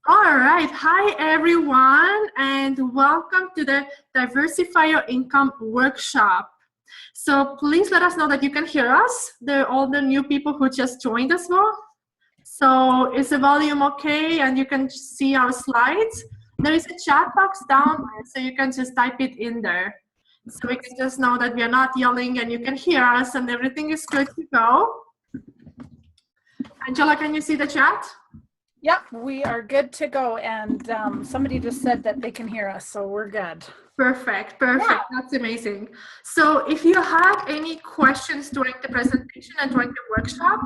All right. Hi, everyone, and welcome to the Diversify Your Income workshop. So please let us know that you can hear us. There are all the new people who just joined as well. So is the volume okay? And you can see our slides. There is a chat box down there, so you can just type it in there. So we can just know that we are not yelling and you can hear us and everything is good to go. Angela, can you see the chat? Yep, we are good to go. And somebody just said that they can hear us, so we're good. Perfect. Yeah. That's amazing. So if you have any questions during the presentation and during the workshop,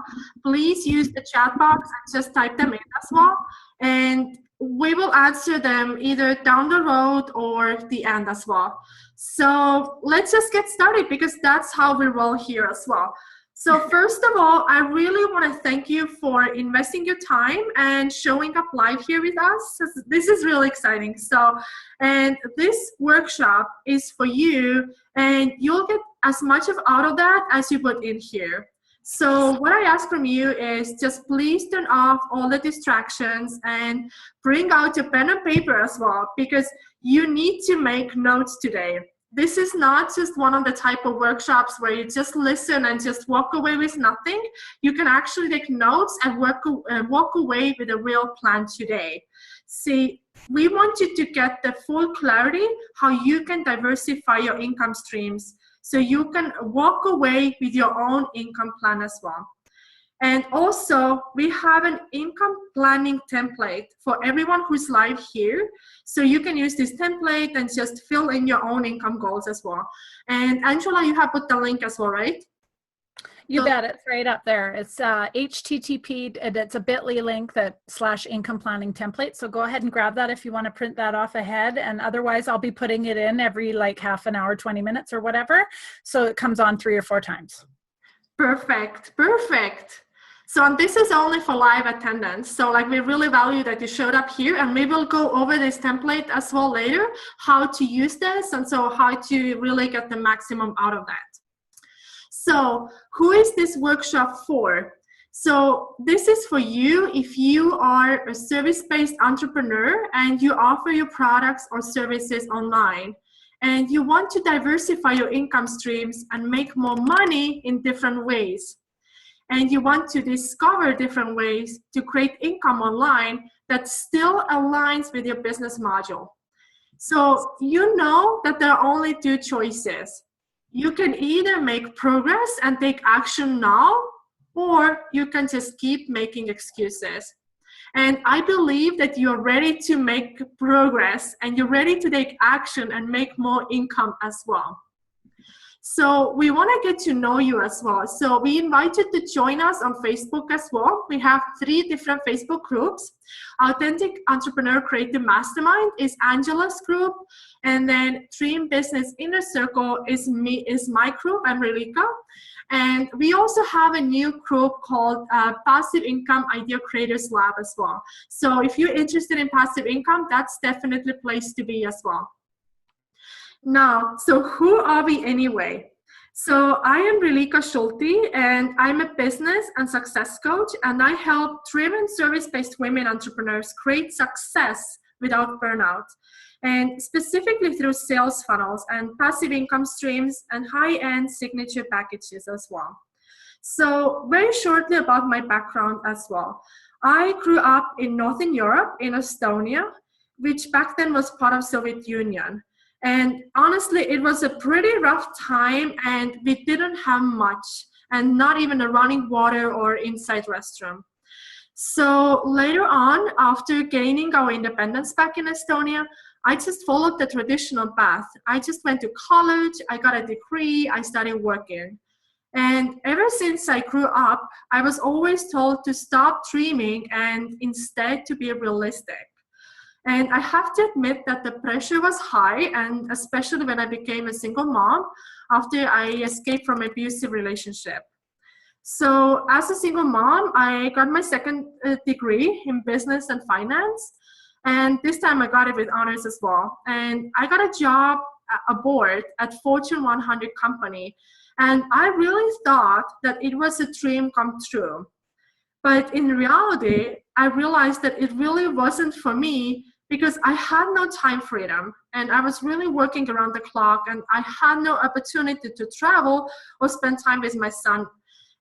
please use the chat box and just type them in as well. And we will answer them either down the road or the end as well. So let's just get started because that's how we roll here as well. So first of all, I really want to thank you for investing your time and showing up live here with us. This is really exciting. And this workshop is for you, and you'll get as much out of that as you put in here. So what I ask from you is just please turn off all the distractions and bring out your pen and paper as well, because you need to make notes today. This is not just one of the type of workshops where you just listen and just walk away with nothing. You can actually take notes and walk away with a real plan today. See, we want you to get the full clarity how you can diversify your income streams so you can walk away with your own income plan as well. And also, we have an income planning template for everyone who's live here. So you can use this template and just fill in your own income goals as well. And Angela, you have put the link as well, right? You bet. It's right up there. It's HTTP, and it's a bit.ly link /income planning template. So go ahead and grab that if you want to print that off ahead. And otherwise, I'll be putting it in every like half an hour, 20 minutes or whatever. So it comes on 3 or 4 times. Perfect. So this is only for live attendance. So like we really value that you showed up here, and we will go over this template as well later, how to use this and so how to really get the maximum out of that. So who is this workshop for? So this is for you if you are a service-based entrepreneur and you offer your products or services online, and you want to diversify your income streams and make more money in different ways. And you want to discover different ways to create income online that still aligns with your business module. So you know that there are only 2 choices. You can either make progress and take action now, or you can just keep making excuses. And I believe that you're ready to make progress and you're ready to take action and make more income as well. So we want to get to know you as well. So we invite you to join us on Facebook as well. We have 3 different Facebook groups. Authentic Entrepreneur Creative Mastermind is Angela's group. And then Dream Business Inner Circle is my group. I'm Relika. And we also have a new group called Passive Income Idea Creators Lab as well. So if you're interested in passive income, that's definitely a place to be as well. Now, so who are we anyway? So I am Relika Schulte, and I'm a business and success coach, and I help driven service-based women entrepreneurs create success without burnout, and specifically through sales funnels and passive income streams and high-end signature packages as well. So very shortly about my background as well. I grew up in Northern Europe, in Estonia, which back then was part of Soviet Union. And honestly, it was a pretty rough time, and we didn't have much, and not even a running water or inside restroom. So later on, after gaining our independence back in Estonia, I just followed the traditional path. I just went to college, I got a degree, I started working. And ever since I grew up, I was always told to stop dreaming and instead to be realistic. And I have to admit that the pressure was high, and especially when I became a single mom after I escaped from an abusive relationship. So as a single mom, I got my second degree in business and finance. And this time I got it with honors as well. And I got a job aboard at Fortune 100 company. And I really thought that it was a dream come true. But in reality, I realized that it really wasn't for me because I had no time freedom and I was really working around the clock and I had no opportunity to travel or spend time with my son.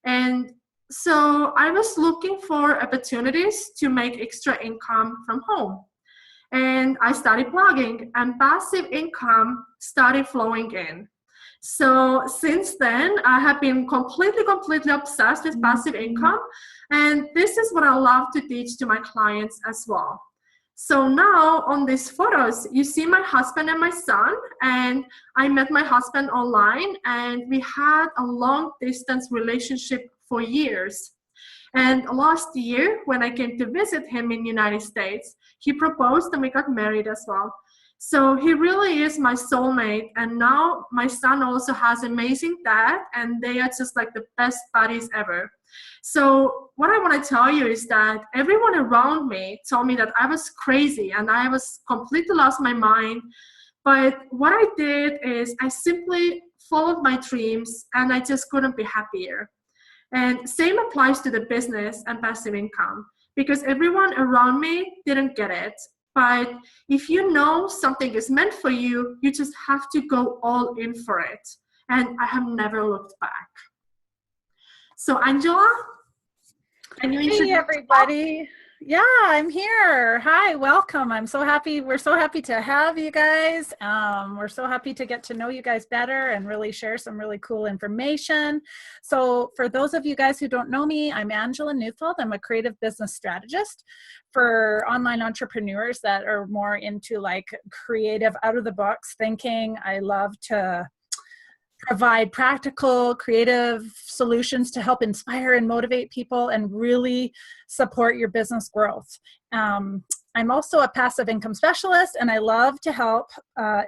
And so I was looking for opportunities to make extra income from home. And I started blogging and passive income started flowing in. So since then, I have been completely obsessed with passive income. And this is what I love to teach to my clients as well. So now on these photos, you see my husband and my son, and I met my husband online and we had a long distance relationship for years. And last year, when I came to visit him in the United States, he proposed and we got married as well. So he really is my soulmate. And now my son also has amazing dad and they are just like the best buddies ever. So what I want to tell you is that everyone around me told me that I was crazy and I was completely lost my mind. But what I did is I simply followed my dreams and I just couldn't be happier. And same applies to the business and passive income because everyone around me didn't get it. But if you know something is meant for you, you just have to go all in for it. And I have never looked back. So Angela, can you introduce Hey everybody. Yeah, I'm here. Hi, welcome. I'm so happy. We're so happy to have you guys. We're so happy to get to know you guys better and really share some really cool information. So for those of you guys who don't know me, I'm Angela Neufeld. I'm a creative business strategist for online entrepreneurs that are more into like creative out of the box thinking. I love to provide practical, creative solutions to help inspire and motivate people and really support your business growth. I'm also a passive income specialist, and I love to help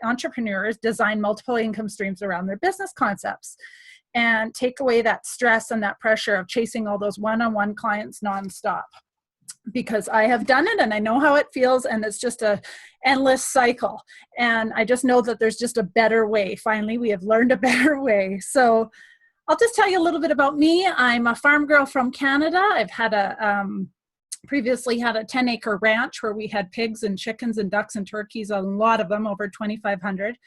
entrepreneurs design multiple income streams around their business concepts and take away that stress and that pressure of chasing all those one-on-one clients nonstop. Because I have done it and I know how it feels, and it's just a endless cycle. And I just know that there's just a better way. Finally, we have learned a better way. So I'll just tell you a little bit about me. I'm a farm girl from Canada. I've had previously had a 10-acre ranch where we had pigs and chickens and ducks and turkeys, a lot of them, over 2,500.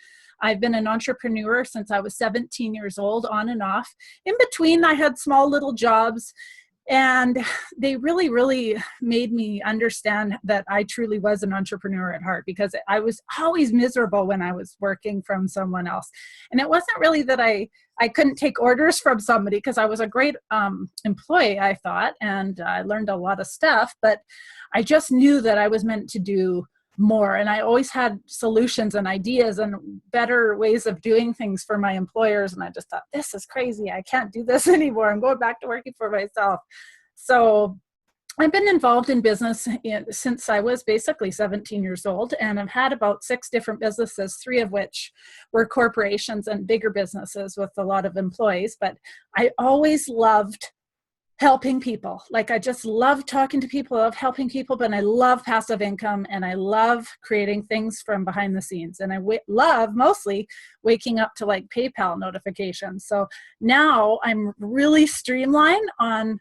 I've been an entrepreneur since I was 17 years old, on and off. In between, I had small little jobs. And they really, really made me understand that I truly was an entrepreneur at heart, because I was always miserable when I was working from someone else. And it wasn't really that I couldn't take orders from somebody, because I was a great employee, I thought, and I learned a lot of stuff, but I just knew that I was meant to do more. And I always had solutions and ideas and better ways of doing things for my employers. And I just thought, this is crazy. I can't do this anymore. I'm going back to working for myself. So I've been involved in business since I was basically 17 years old. And I've had about 6 different businesses, 3 of which were corporations and bigger businesses with a lot of employees. But I always loved helping people. Like, I just love talking to people, I love helping people, but I love passive income and I love creating things from behind the scenes. And I love mostly waking up to like PayPal notifications. So now I'm really streamlined on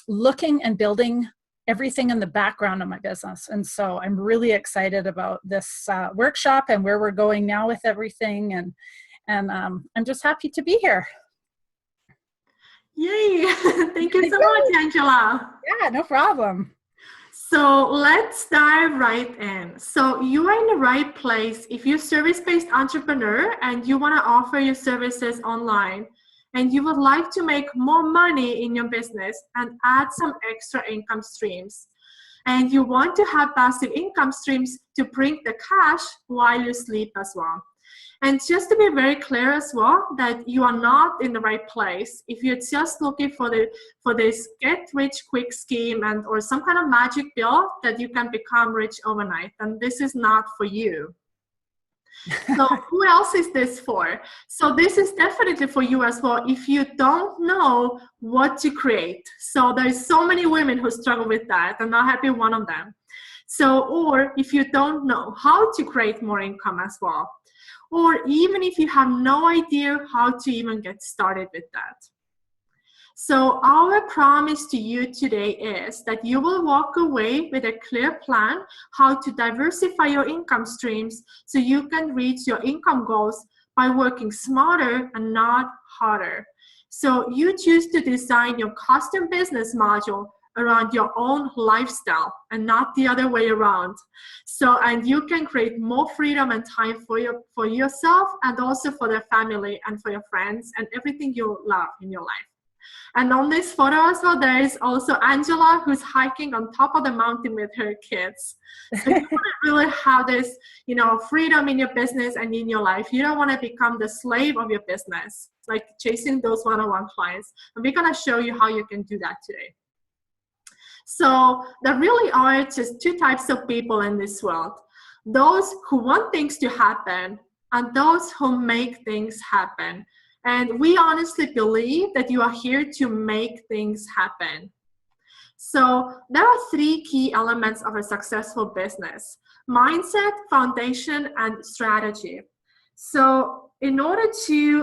looking and building everything in the background of my business. And so I'm really excited about this workshop and where we're going now with everything. And I'm just happy to be here. Yay! Thank you so much, Angela. Yeah, no problem. So let's dive right in. So you are in the right place if you're a service-based entrepreneur and you want to offer your services online and you would like to make more money in your business and add some extra income streams. And you want to have passive income streams to bring the cash while you sleep as well. And just to be very clear as well, that you are not in the right place if you're just looking for this get-rich-quick scheme and or some kind of magic pill that you can become rich overnight. And this is not for you. So who else is this for? So this is definitely for you as well if you don't know what to create. So there's so many women who struggle with that, and I'm happy one of them. So, or if you don't know how to create more income as well. Or even if you have no idea how to even get started with that. So our promise to you today is that you will walk away with a clear plan how to diversify your income streams so you can reach your income goals by working smarter and not harder. So you choose to design your custom business module around your own lifestyle and not the other way around. So, and you can create more freedom and time for yourself and also for the family and for your friends and everything you love in your life. And on this photo as well, there is also Angela, who's hiking on top of the mountain with her kids. So you want to really have this, freedom in your business and in your life. You don't want to become the slave of your business, like chasing those one-on-one clients. And we're going to show you how you can do that today. So there really are just two types of people in this world. Those who want things to happen and those who make things happen. And we honestly believe that you are here to make things happen. So there are three key elements of a successful business: mindset, foundation, and strategy. So in order to,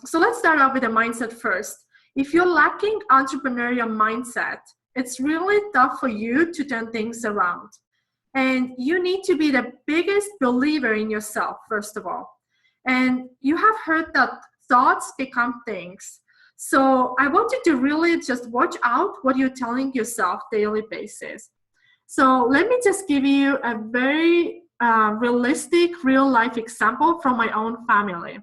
so let's start off with the mindset first. If you're lacking entrepreneurial mindset, it's really tough for you to turn things around. And you need to be the biggest believer in yourself, first of all. And you have heard that thoughts become things. So I want you to really just watch out what you're telling yourself daily basis. So let me just give you a very realistic, real life example from my own family.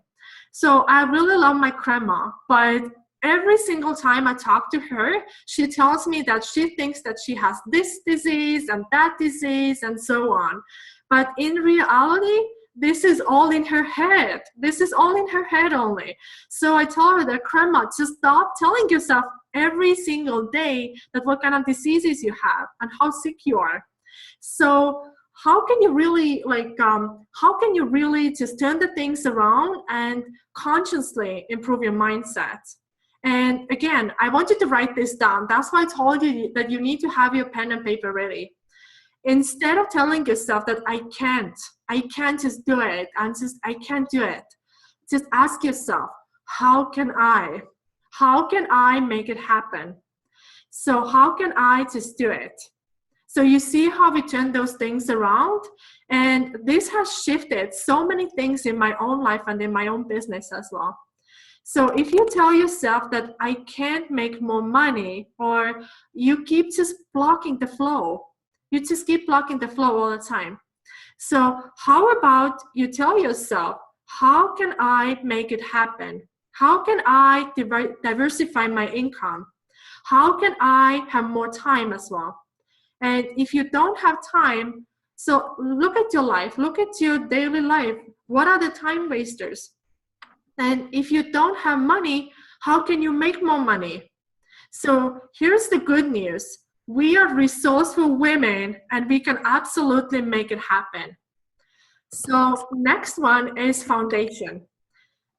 So I really love my grandma, but every single time I talk to her, she tells me that she thinks that she has this disease and that disease and so on. But in reality, this is all in her head. This is all in her head only. So I tell her that, Grandma, just stop telling yourself every single day that what kind of diseases you have and how sick you are. So how can you really just turn the things around and consciously improve your mindset? And again, I want you to write this down. That's why I told you that you need to have your pen and paper ready. Instead of telling yourself that I can't just do it, I can't do it. Just ask yourself, how can I make it happen? So how can I just do it? So you see how we turn those things around? And this has shifted so many things in my own life and in my own business as well. So if you tell yourself that I can't make more money, or you keep just blocking the flow, you just keep blocking the flow all the time. So how about you tell yourself, how can I make it happen? How can I diversify my income? How can I have more time as well? And if you don't have time, so look at your life, look at your daily life. What are the time wasters? And if you don't have money, how can you make more money? So here's the good news. We are resourceful women and we can absolutely make it happen. So next one is foundation.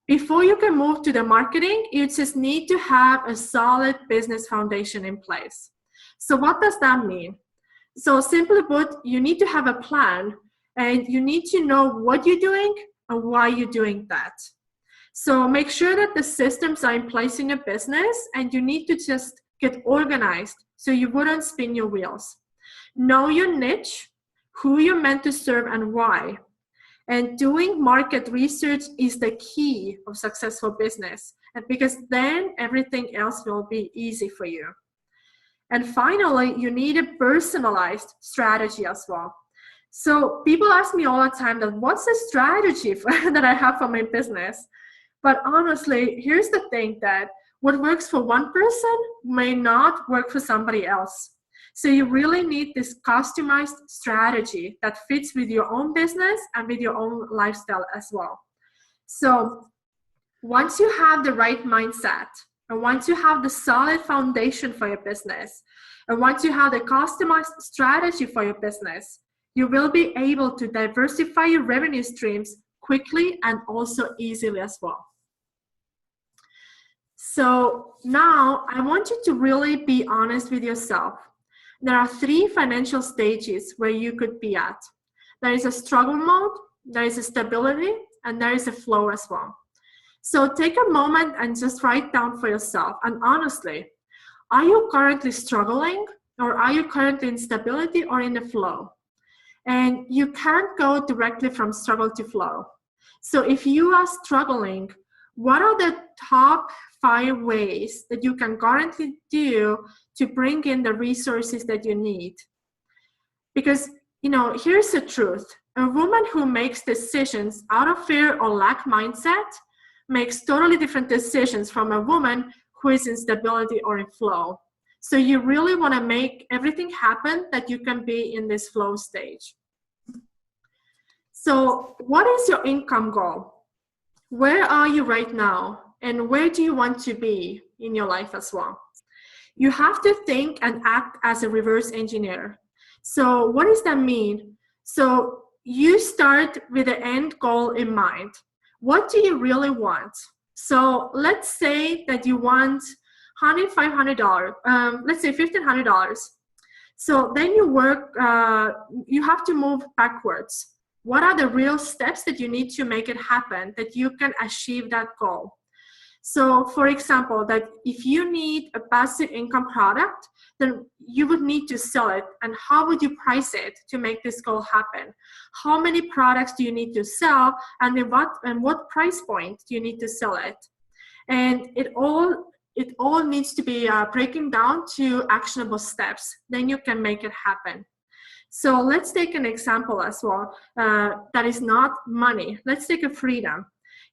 Before you can move to the marketing, you just need to have a solid business foundation in place. So what does that mean? So simply put, you need to have a plan and you need to know what you're doing and why you're doing that. So make sure that the systems are in place in your business and you need to just get organized so you wouldn't spin your wheels. Know your niche, who you're meant to serve and why. And doing market research is the key of successful business, and because then everything else will be easy for you. And finally, you need a personalized strategy as well. So people ask me all the time that what's the strategy that I have for my business? But honestly, here's the thing, that what works for one person may not work for somebody else. So you really need this customized strategy that fits with your own business and with your own lifestyle as well. So once you have the right mindset, and once you have the solid foundation for your business, and once you have the customized strategy for your business, you will be able to diversify your revenue streams quickly and also easily as well. So now I want you to really be honest with yourself. There are 3 financial stages where you could be at. There is a struggle mode, there is a stability, and there is a flow as well. So take a moment and just write down for yourself. And honestly, are you currently struggling, or are you currently in stability or in the flow? And you can't go directly from struggle to flow. So if you are struggling, what are the top 5 ways that you can currently do to bring in the resources that you need? Because, here's the truth. A woman who makes decisions out of fear or lack mindset makes totally different decisions from a woman who is in stability or in flow. So you really want to make everything happen that you can be in this flow stage. So what is your income goal? Where are you right now? And where do you want to be in your life as well? You have to think and act as a reverse engineer. So what does that mean? So you start with the end goal in mind. What do you really want? So let's say that you want $500, let's say $1,500. So then you work, you have to move backwards. What are the real steps that you need to make it happen, that you can achieve that goal? So for example, that if you need a passive income product, then you would need to sell it. And how would you price it to make this goal happen? How many products do you need to sell, and what price point do you need to sell it? And it all needs to be breaking down to actionable steps. Then you can make it happen. So let's take an example as well that is not money. Let's take a freedom.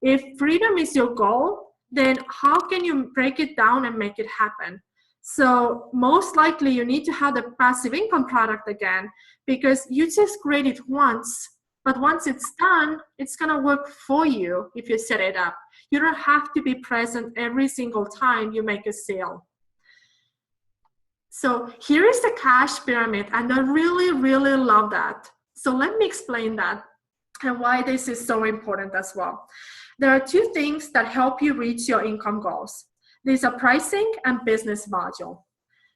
If freedom is your goal, then how can you break it down and make it happen? So most likely you need to have the passive income product again, because you just create it once, but once it's done, it's gonna work for you if you set it up. You don't have to be present every single time you make a sale. So here is the cash pyramid, and I really, really love that. So let me explain that and why this is so important as well. There are 2 things that help you reach your income goals. There's a pricing and business module.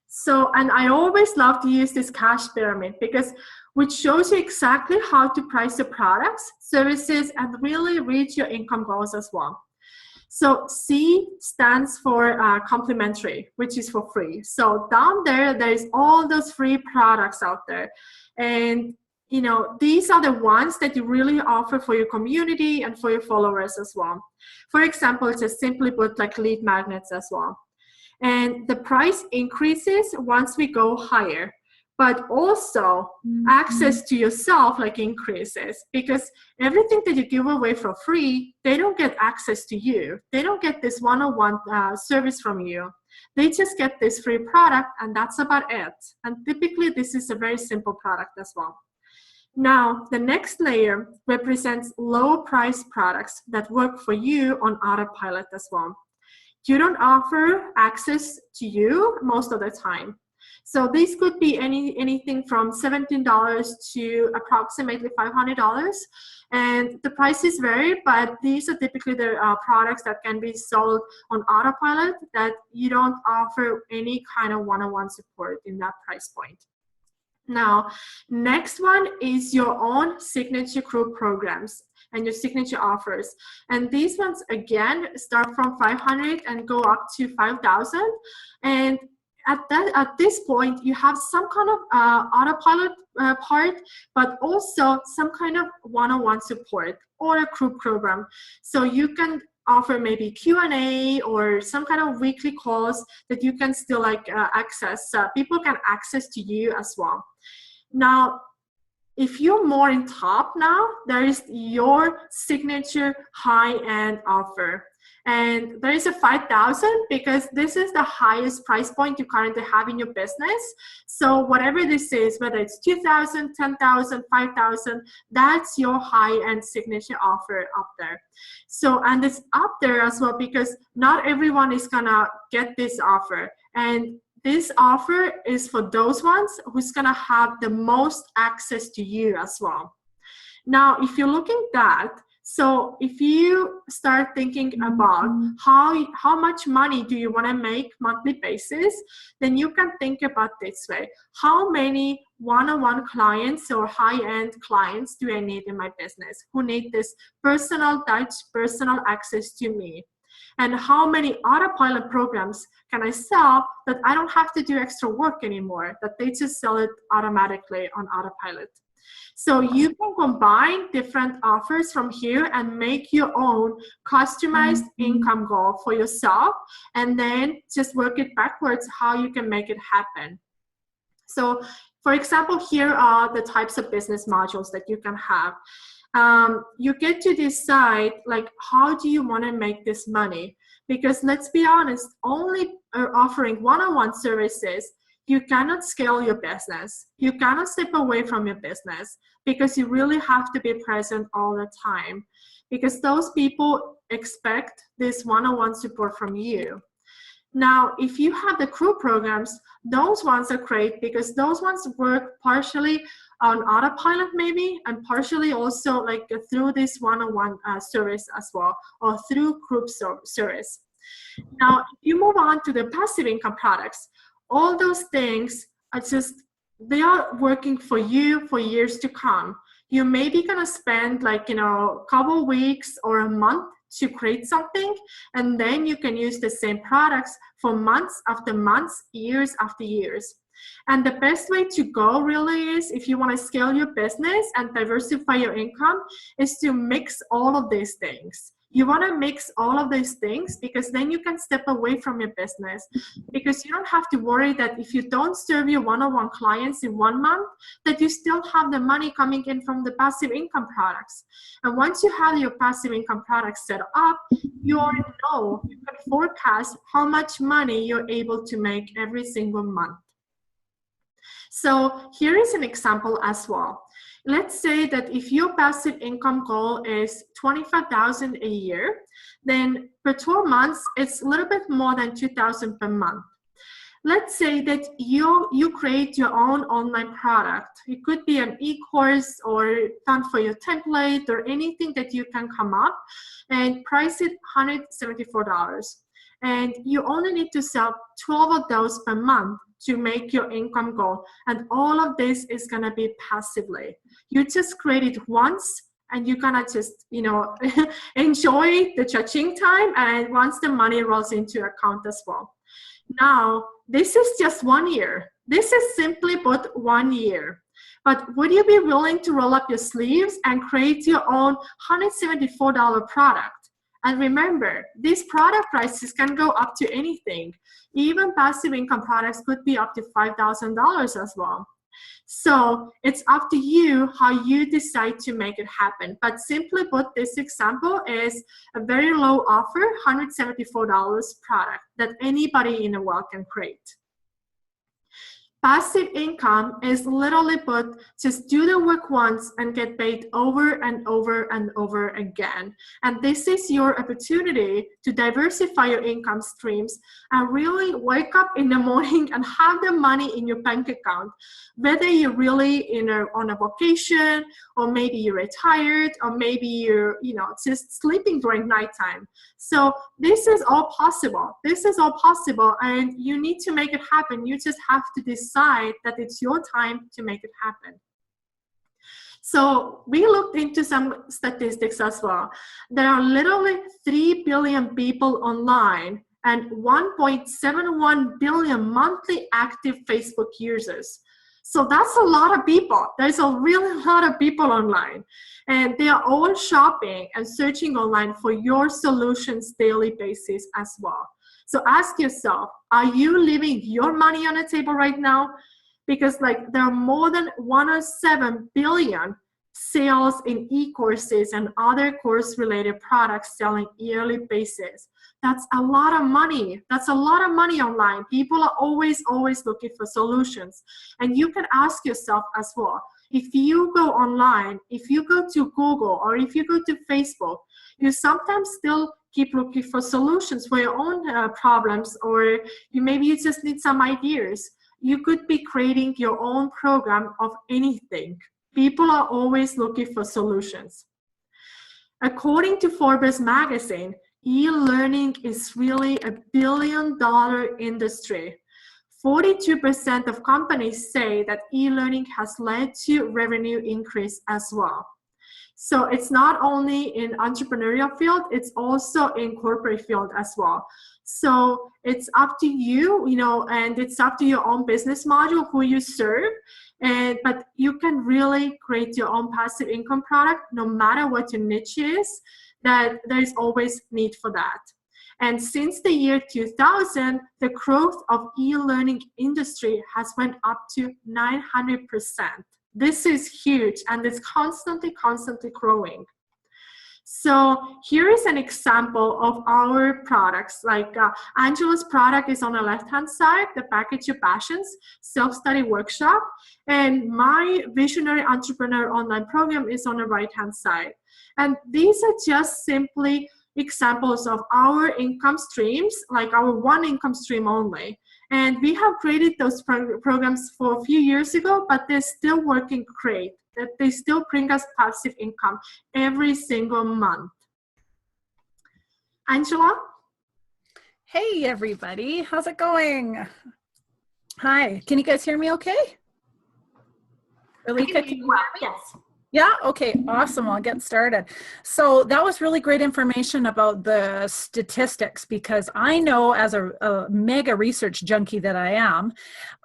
So, and I always love to use this cash pyramid because which shows you exactly how to price your products, services, and really reach your income goals as well. So C stands for complimentary, which is for free. So down there is all those free products out there. And these are the ones that you really offer for your community and for your followers as well. For example, just simply put, like lead magnets as well. And the price increases once we go higher, but also access to yourself increases, because everything that you give away for free, they don't get access to you. They don't get this one-on-one service from you. They just get this free product, and that's about it. And typically this is a very simple product as well. Now, the next layer represents low price products that work for you on autopilot as well. You don't offer access to you most of the time. So this could be anything from $17 to approximately $500. And the prices vary, but these are typically the products that can be sold on autopilot that you don't offer any kind of one-on-one support in that price point. Now, next one is your own signature group programs and your signature offers. And these ones, again, start from 500 and go up to 5,000. And at this point, you have some kind of autopilot part, but also some kind of one-on-one support or a group program. So you can offer maybe Q&A or some kind of weekly calls that you can still access. People can access to you as well. Now, if you're more in top now, there is your signature high-end offer. And there is a 5,000 because this is the highest price point you currently have in your business. So whatever this is, whether it's 2,000, 10,000, 5,000, that's your high-end signature offer up there. So, and it's up there as well because not everyone is gonna get this offer. And this offer is for those ones who's gonna have the most access to you as well. Now, if you're looking at that, So if you start thinking about how much money do you want to make monthly basis, then you can think about this way. How many one-on-one clients or high-end clients do I need in my business who need this personal touch, personal access to me? And how many autopilot programs can I sell that I don't have to do extra work anymore, that they just sell it automatically on autopilot? So you can combine different offers from here and make your own customized income goal for yourself, and then just work it backwards how you can make it happen. So for example, here are the types of business modules that you can have. You get to decide, like, how do you want to make this money? Because let's be honest, only offering one-on-one services, you cannot scale your business. You cannot step away from your business because you really have to be present all the time, because those people expect this one-on-one support from you. Now, if you have the crew programs, those ones are great because those ones work partially on autopilot maybe, and partially also like through this one-on-one service as well, or through group service. Now, if you move on to the passive income products, all those things are just, they are working for you for years to come. You may be gonna spend like, you know, a couple weeks or a month to create something, and then you can use the same products for months after months, years after years. And the best way to go really is, if you want to scale your business and diversify your income, is to mix all of these things. You want to mix all of these things because then you can step away from your business, because you don't have to worry that if you don't serve your one-on-one clients in 1 month, that you still have the money coming in from the passive income products. And once you have your passive income products set up, you already know, you can forecast how much money you're able to make every single month. So here is an example as well. Let's say that if your passive income goal is $25,000 a year, then per 12 months, it's a little bit more than $2,000 per month. Let's say that you create your own online product. It could be an e-course or done for your template or anything that you can come up, and price it $174. And you only need to sell 12 of those per month to make your income goal. And all of this is gonna be passively. You just create it once, and you're gonna just, you know, enjoy the cha-ching time, and once the money rolls into your account as well. Now, this is just 1 year. This is simply but 1 year. But would you be willing to roll up your sleeves and create your own $174 product? And remember, these product prices can go up to anything. Even passive income products could be up to $5,000 as well. So it's up to you how you decide to make it happen. But simply put, this example is a very low offer, $174 product that anybody in the world can create. Passive income is literally put, just do the work once and get paid over and over and over again. And this is your opportunity to diversify your income streams and really wake up in the morning and have the money in your bank account, whether you're really on a vacation, or maybe you're retired, or maybe you're, you know, just sleeping during nighttime. So this is all possible. This is all possible, and you need to make it happen. You just have to decide that it's your time to make it happen. So we looked into some statistics as well. There are literally 3 billion people online and 1.71 billion monthly active Facebook users. So that's a lot of people. There's a really lot of people online, and they are all shopping and searching online for your solutions daily basis as well. So ask yourself, are you leaving your money on the table right now? Because like there are more than 107 billion sales in e-courses and other course-related products selling yearly basis. That's a lot of money. That's a lot of money online. People are always looking for solutions. And you can ask yourself as well, if you go online, if you go to Google, or if you go to Facebook, you sometimes still keep looking for solutions for your own problems, or maybe you just need some ideas. You could be creating your own program of anything. People are always looking for solutions. According to Forbes magazine, e-learning is really a billion-dollar industry. 42% of companies say that e-learning has led to revenue increase as well. So it's not only in entrepreneurial field, it's also in corporate field as well. So it's up to you, and it's up to your own business model, who you serve. But you can really create your own passive income product, no matter what your niche is, that there's always need for that. And since the year 2000, the growth of e-learning industry has went up to 900%. This is huge, and it's constantly growing. So here is an example of our products. Like Angela's product is on the left-hand side, the Package Your Passions self-study workshop. And my Visionary Entrepreneur online program is on the right-hand side. And these are just simply examples of our income streams, like our one income stream only. And we have created those programs for a few years ago, but they're still working great. That they still bring us passive income every single month. Angela? Hey, everybody. How's it going? Hi. Can you guys hear me okay? Alika, can you hear me? Yes. Yeah? Okay, awesome. I'll get started. So that was really great information about the statistics, because I know, as a mega research junkie that I am,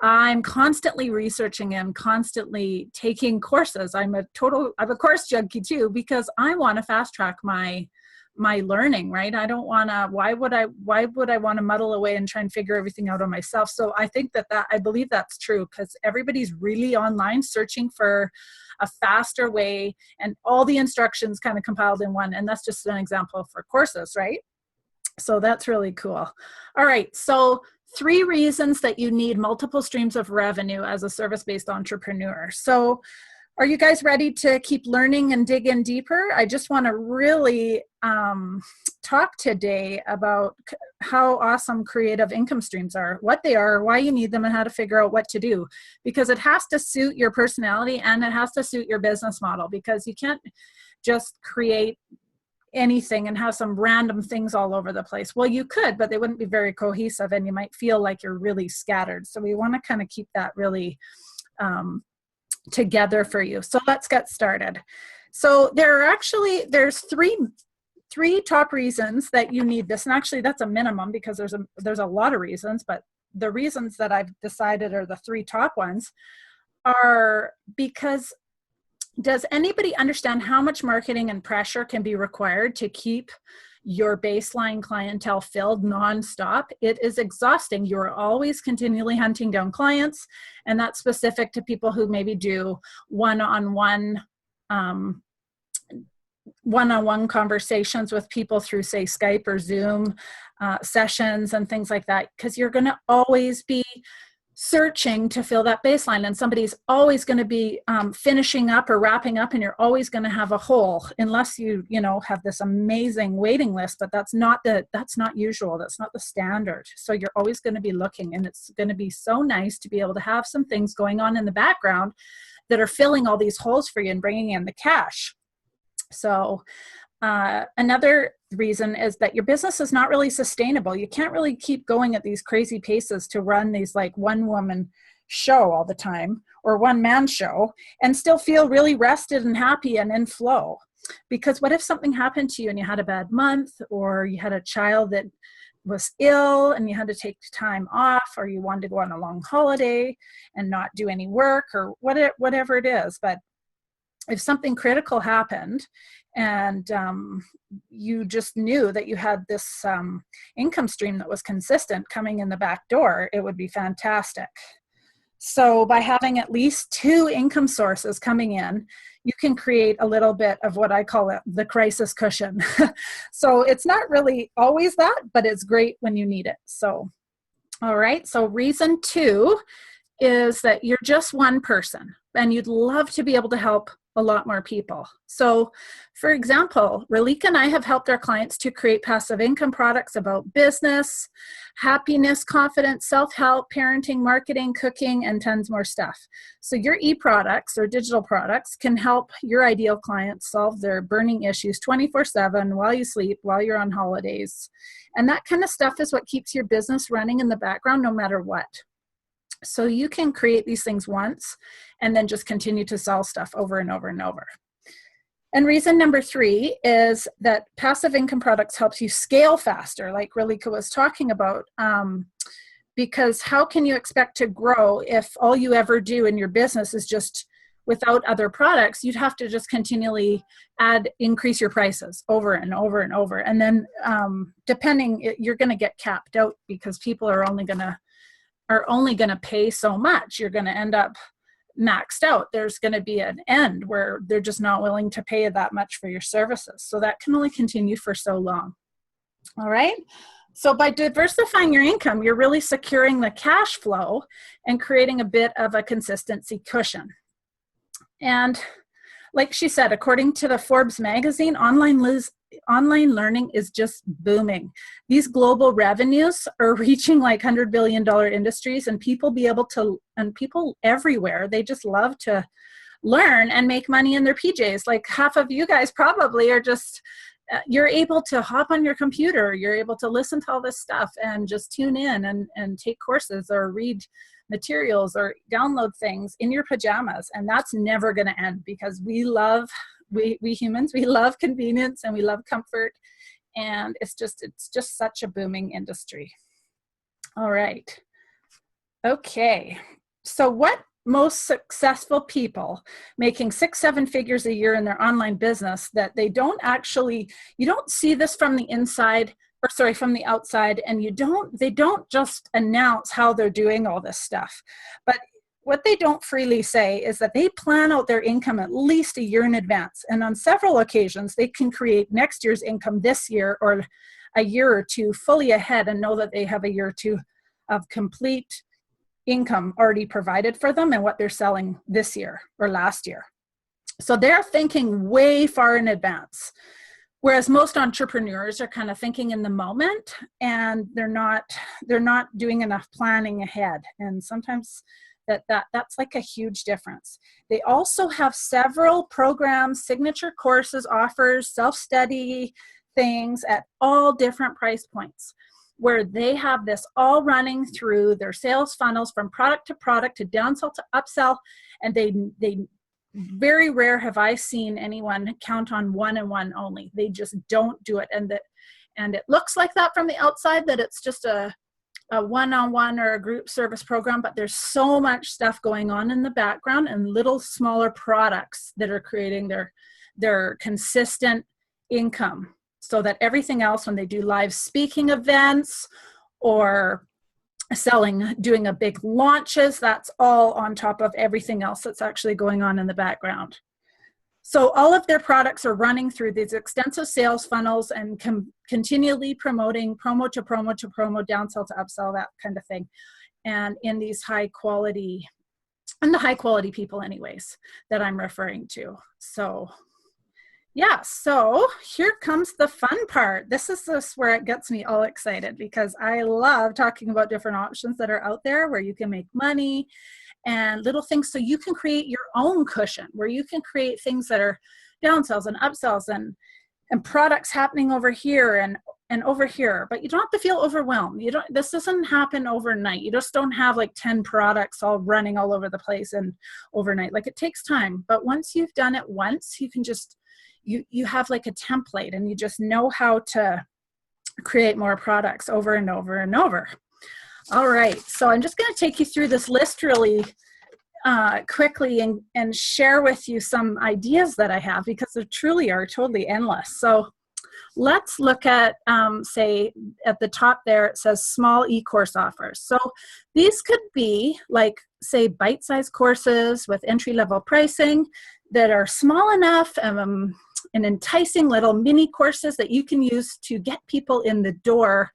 I'm constantly researching and constantly taking courses. I'm a course junkie too, because I want to fast track my learning, right? I don't want to, why would I want to muddle away and try and figure everything out on myself? So I think I believe that's true, because everybody's really online searching for a faster way, and all the instructions kind of compiled in one. And that's just an example for courses, right? So that's really cool. All right. So 3 reasons that you need multiple streams of revenue as a service-based entrepreneur. So are you guys ready to keep learning and dig in deeper? I just want to really talk today about how awesome creative income streams are, what they are, why you need them, and how to figure out what to do. Because it has to suit your personality and it has to suit your business model, because you can't just create anything and have some random things all over the place. Well, you could, but they wouldn't be very cohesive, and you might feel like you're really scattered. So we want to kind of keep that really together for you. So let's get started. So there's three top reasons that you need this. And actually that's a minimum, because there's a lot of reasons, but the reasons that I've decided are the 3 top ones are because, does anybody understand how much marketing and pressure can be required to keep your baseline clientele filled nonstop? It is exhausting. You're always continually hunting down clients, and that's specific to people who maybe do one-on-one conversations with people through, say, Skype or Zoom sessions and things like that, because you're going to always be searching to fill that baseline, and somebody's always going to be finishing up or wrapping up, and you're always going to have a hole, unless you have this amazing waiting list. But that's not usual. That's not the standard. So you're always going to be looking, and it's going to be so nice to be able to have some things going on in the background that are filling all these holes for you and bringing in the cash. So another reason is that your business is not really sustainable. You can't really keep going at these crazy paces to run these like one-woman show all the time, or one-man show, and still feel really rested and happy and in flow. Because what if something happened to you and you had a bad month, or you had a child that was ill and you had to take time off, or you wanted to go on a long holiday and not do any work, or whatever it is. But if something critical happened and you just knew that you had this income stream that was consistent coming in the back door, it would be fantastic. So by having at least 2 income sources coming in, you can create a little bit of what I call the crisis cushion. So it's not really always that, but it's great when you need it. So, all right. So reason 2 is that you're just one person. and you'd love to be able to help a lot more people. So for example, Relika and I have helped our clients to create passive income products about business, happiness, confidence, self-help, parenting, marketing, cooking, and tons more stuff. So your e-products or digital products can help your ideal clients solve their burning issues 24/7 while you sleep, while you're on holidays. And that kind of stuff is what keeps your business running in the background no matter what. So you can create these things once and then just continue to sell stuff over and over and over. And reason number 3 is that passive income products helps you scale faster, like Relika was talking about, because how can you expect to grow if all you ever do in your business is just without other products? You'd have to just continually increase your prices over and over and over. And then you're going to get capped out because people are only going to pay so much. You're going to end up maxed out. There's going to be an end where they're just not willing to pay that much for your services. So that can only continue for so long. All right. So by diversifying your income, you're really securing the cash flow and creating a bit of a consistency cushion. And like she said, according to the Forbes magazine, online learning is just booming. These global revenues are reaching like $100 billion industries, and people everywhere, they just love to learn and make money in their PJs. Like half of you guys probably are just, you're able to hop on your computer, you're able to listen to all this stuff and just tune in and take courses or read materials or download things in your pajamas. And that's never going to end because we humans, we love convenience and we love comfort, and it's just such a booming industry. All right. Okay. So what most successful people making 6-7 figures a year in their online business that you don't see this from the inside, from the outside, and they don't just announce how they're doing all this stuff. But what they don't freely say is that they plan out their income at least a year in advance. And on several occasions, they can create next year's income this year or a year or two fully ahead and know that they have a year or two of complete income already provided for them and what they're selling this year or last year. So they're thinking way far in advance. Whereas most entrepreneurs are kind of thinking in the moment, and they're not doing enough planning ahead. And sometimes that's like a huge difference. They also have several programs, signature courses, offers, self-study things at all different price points, where they have this all running through their sales funnels from product to product to downsell to upsell. And they very rare have I seen anyone count on one and one only. They just don't do it. And it looks like that from the outside, that it's just a one-on-one or a group service program, but there's so much stuff going on in the background and little smaller products that are creating their consistent income, so that everything else, when they do live speaking events or doing a big launches, that's all on top of everything else that's actually going on in the background. So all of their products are running through these extensive sales funnels and continually promoting promo to promo to promo, downsell to upsell, that kind of thing. And in these high quality people anyways that I'm referring to. So yeah, so here comes the fun part. This is where it gets me all excited, because I love talking about different options that are out there where you can make money and little things, so you can create your own cushion where you can create things that are downsells and upsells and products happening over here and over here. But you don't have to feel overwhelmed. This doesn't happen overnight. You just don't have like 10 products all running all over the place and overnight. Like, it takes time. But once you've done it once, you can just you have like a template, and you just know how to create more products over and over and over. All right, so I'm just going to take you through this list really quickly and share with you some ideas that I have, because they truly are totally endless. So let's look at, say, at the top there, it says small e-course offers. So these could be like, say, bite-sized courses with entry-level pricing that are small enough and enticing little mini courses that you can use to get people in the door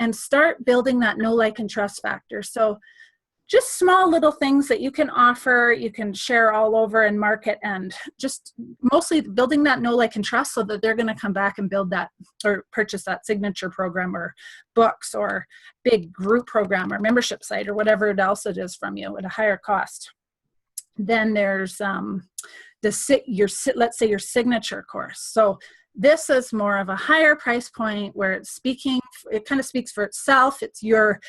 and start building that know, like, and trust factor. So just small little things that you can offer, you can share all over and market, and just mostly building that know, like, and trust so that they're going to come back and build that or purchase that signature program or books or big group program or membership site or whatever else it is from you at a higher cost. Then there's let's say your signature course. So this is more of a higher price point where it kind of speaks for itself. It's your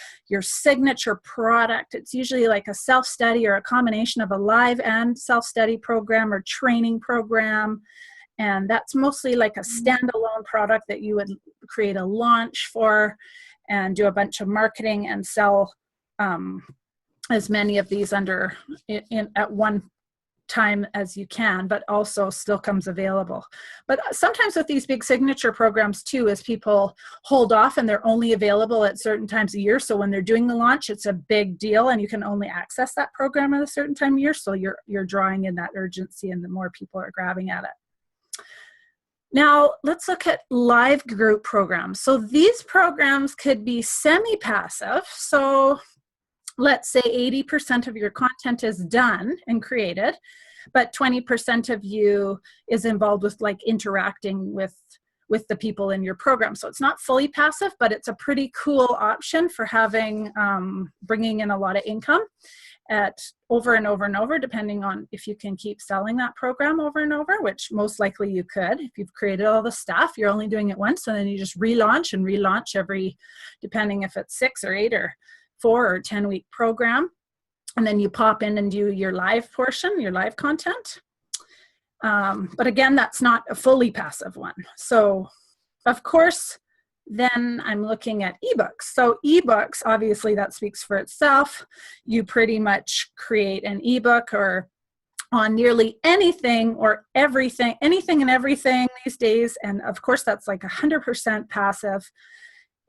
signature product. It's usually like a self-study or a combination of a live and self-study program or training program. And that's mostly like a standalone product that you would create a launch for and do a bunch of marketing and sell as many of these at one time as you can, but also still comes available. But sometimes with these big signature programs too, is people hold off and they're only available at certain times a year. So when they're doing the launch, it's a big deal and you can only access that program at a certain time of year. So you're drawing in that urgency and the more people are grabbing at it. Now let's look at live group programs. So these programs could be semi-passive. So let's say 80% of your content is done and created, but 20% of you is involved with like interacting with the people in your program. So it's not fully passive, but it's a pretty cool option for having, bringing in a lot of income at over and over and over, depending on if you can keep selling that program over and over, which most likely you could. If you've created all the stuff, you're only doing it once, and then you just relaunch every, depending if it's 6 or 8 or 4 or 10-week program, and then you pop in and do your live portion, your live content. But again, that's not a fully passive one. So of course, then I'm looking at ebooks. So ebooks, obviously that speaks for itself. You pretty much create an ebook or on nearly anything or everything, anything and everything these days. And of course, that's like 100% passive.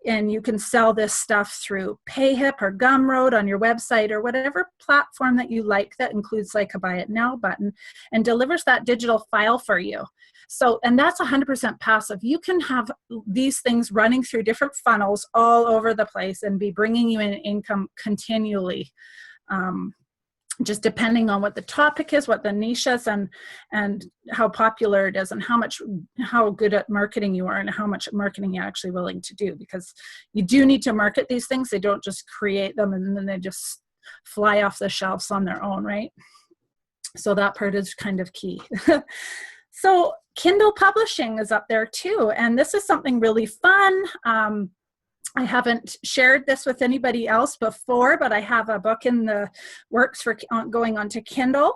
And you can sell this stuff through PayHip or Gumroad on your website or whatever platform that you like that includes like a buy it now button and delivers that digital file for you. So, and that's 100% passive. You can have these things running through different funnels all over the place and be bringing you in income continually. Just depending on what the topic is, what the niche is, and how popular it is, and how good at marketing you are, and how much marketing you're actually willing to do. Because you do need to market these things. They don't just create them and then they just fly off the shelves on their own, right? So that part is kind of key. So Kindle publishing is up there too, and this is something really fun. I haven't shared this with anybody else before, but I have a book in the works for going onto Kindle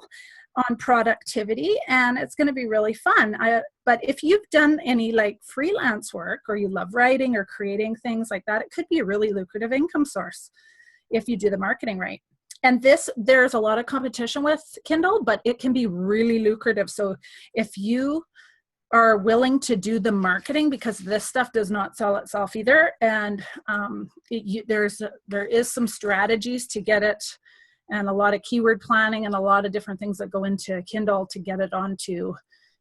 on productivity, and it's going to be really fun. But if you've done any like freelance work, or you love writing or creating things like that, it could be a really lucrative income source if you do the marketing right. And there's a lot of competition with Kindle, but it can be really lucrative. So if you are willing to do the marketing, because this stuff does not sell itself either, and there is some strategies to get it, and a lot of keyword planning and a lot of different things that go into Kindle to get it onto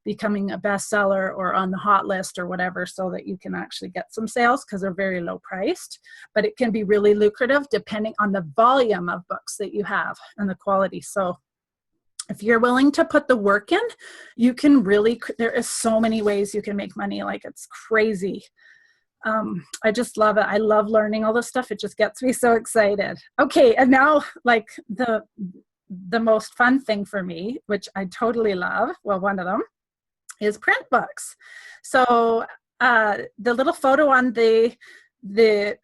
becoming a bestseller or on the hot list or whatever, so that you can actually get some sales, because they're very low priced. But it can be really lucrative depending on the volume of books that you have and the quality. So if you're willing to put the work in, you can really, there is so many ways you can make money. Like, it's crazy. I just love it. I love learning all this stuff. It just gets me so excited. Okay. And now, like, the most fun thing for me, which I totally love, well, one of them is print books. So the little photo on the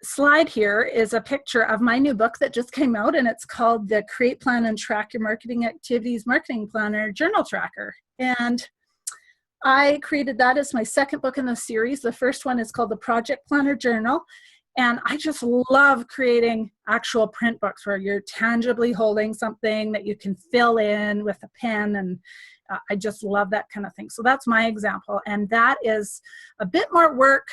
slide here is a picture of my new book that just came out, and it's called the Create, Plan, and Track Your Marketing Activities Marketing Planner Journal Tracker. And I created that as my second book in the series. The first one is called the Project Planner Journal. And I just love creating actual print books where you're tangibly holding something that you can fill in with a pen, and I just love that kind of thing. So that's my example. And that is a bit more work.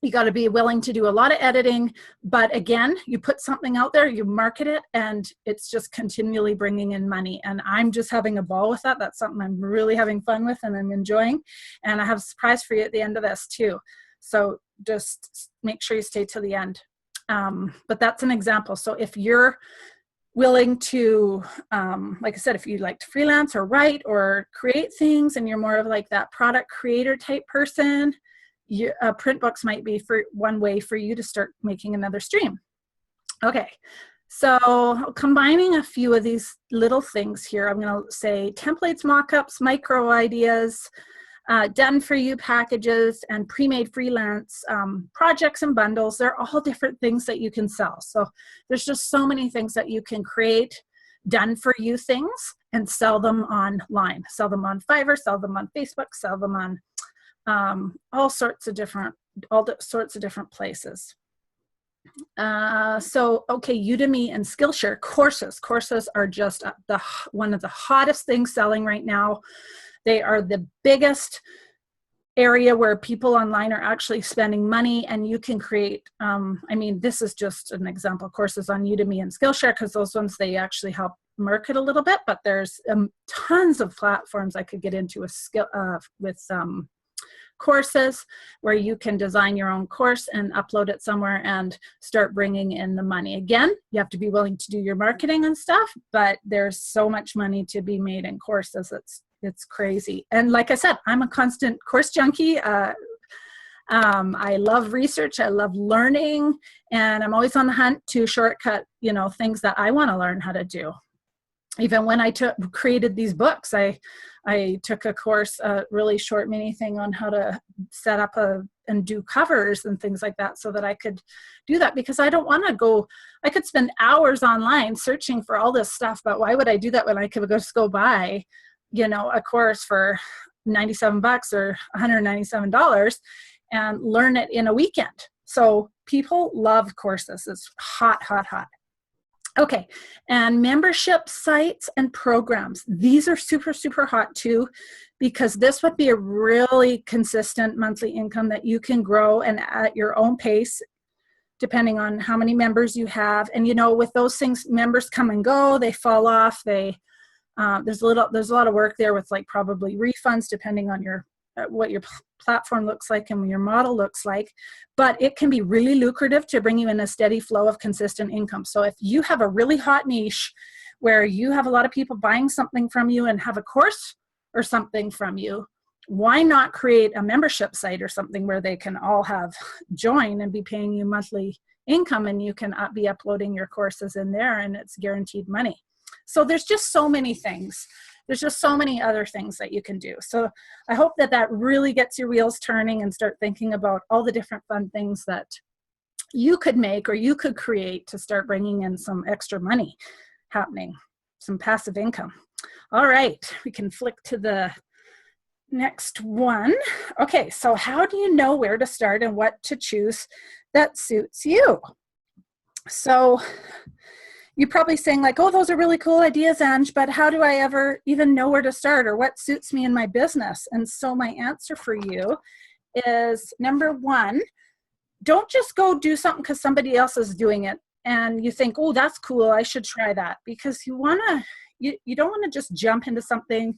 You got to be willing to do a lot of editing, but again, you put something out there, you market it, and it's just continually bringing in money. And I'm just having a ball with that. That's something I'm really having fun with and I'm enjoying. And I have a surprise for you at the end of this too. So just make sure you stay till the end. But that's an example. So if you're willing to, like I said, if you like to freelance or write or create things and you're more of like that product creator type person, print books might be for one way for you to start making another stream. Okay, so combining a few of these little things here, I'm going to say templates, mockups, micro ideas, done for you packages, and pre-made freelance projects and bundles. They're all different things that you can sell. So there's just so many things that you can create done for you things and sell them online. Sell them on Fiverr, sell them on Facebook, sell them on all sorts of different places. So, okay, Udemy and Skillshare courses. Courses are just one of the hottest things selling right now. They are the biggest area where people online are actually spending money, and you can create, I mean, this is just an example, courses on Udemy and Skillshare, because those ones, they actually help market a little bit, but there's tons of platforms I could get into with courses where you can design your own course and upload it somewhere and start bringing in the money. Again, you have to be willing to do your marketing and stuff, but there's so much money to be made in courses. It's crazy. And like I said, I'm a constant course junkie. I love research. I love learning, and I'm always on the hunt to shortcut, things that I want to learn how to do. Even when I created these books, I took a course, a really short mini thing on how to set up and do covers and things like that, so that I could do that, because I don't want to go, I could spend hours online searching for all this stuff, but why would I do that when I could just go buy, a course for $97 or $197 and learn it in a weekend. So people love courses. It's hot, hot, hot. Okay, and membership sites and programs. These are super, super hot too, because this would be a really consistent monthly income that you can grow and at your own pace, depending on how many members you have. And with those things, members come and go, they fall off. There's a lot of work there with like probably refunds, depending on what your platform looks like and what your model looks like, but it can be really lucrative to bring you in a steady flow of consistent income. So if you have a really hot niche where you have a lot of people buying something from you and have a course or something from you, why not create a membership site or something where they can all join and be paying you monthly income, and you can be uploading your courses in there and it's guaranteed money. So there's just so many things. There's just so many other things that you can do. So I hope that really gets your wheels turning and start thinking about all the different fun things that you could make or you could create to start bringing in some extra money happening, some passive income. All right, we can flick to the next one. Okay, so how do you know where to start and what to choose that suits you? So you're probably saying like, oh, those are really cool ideas, Ange, but how do I ever even know where to start or what suits me in my business? And so my answer for you is, number one, don't just go do something because somebody else is doing it and you think, oh, that's cool, I should try that. Because you don't want to just jump into something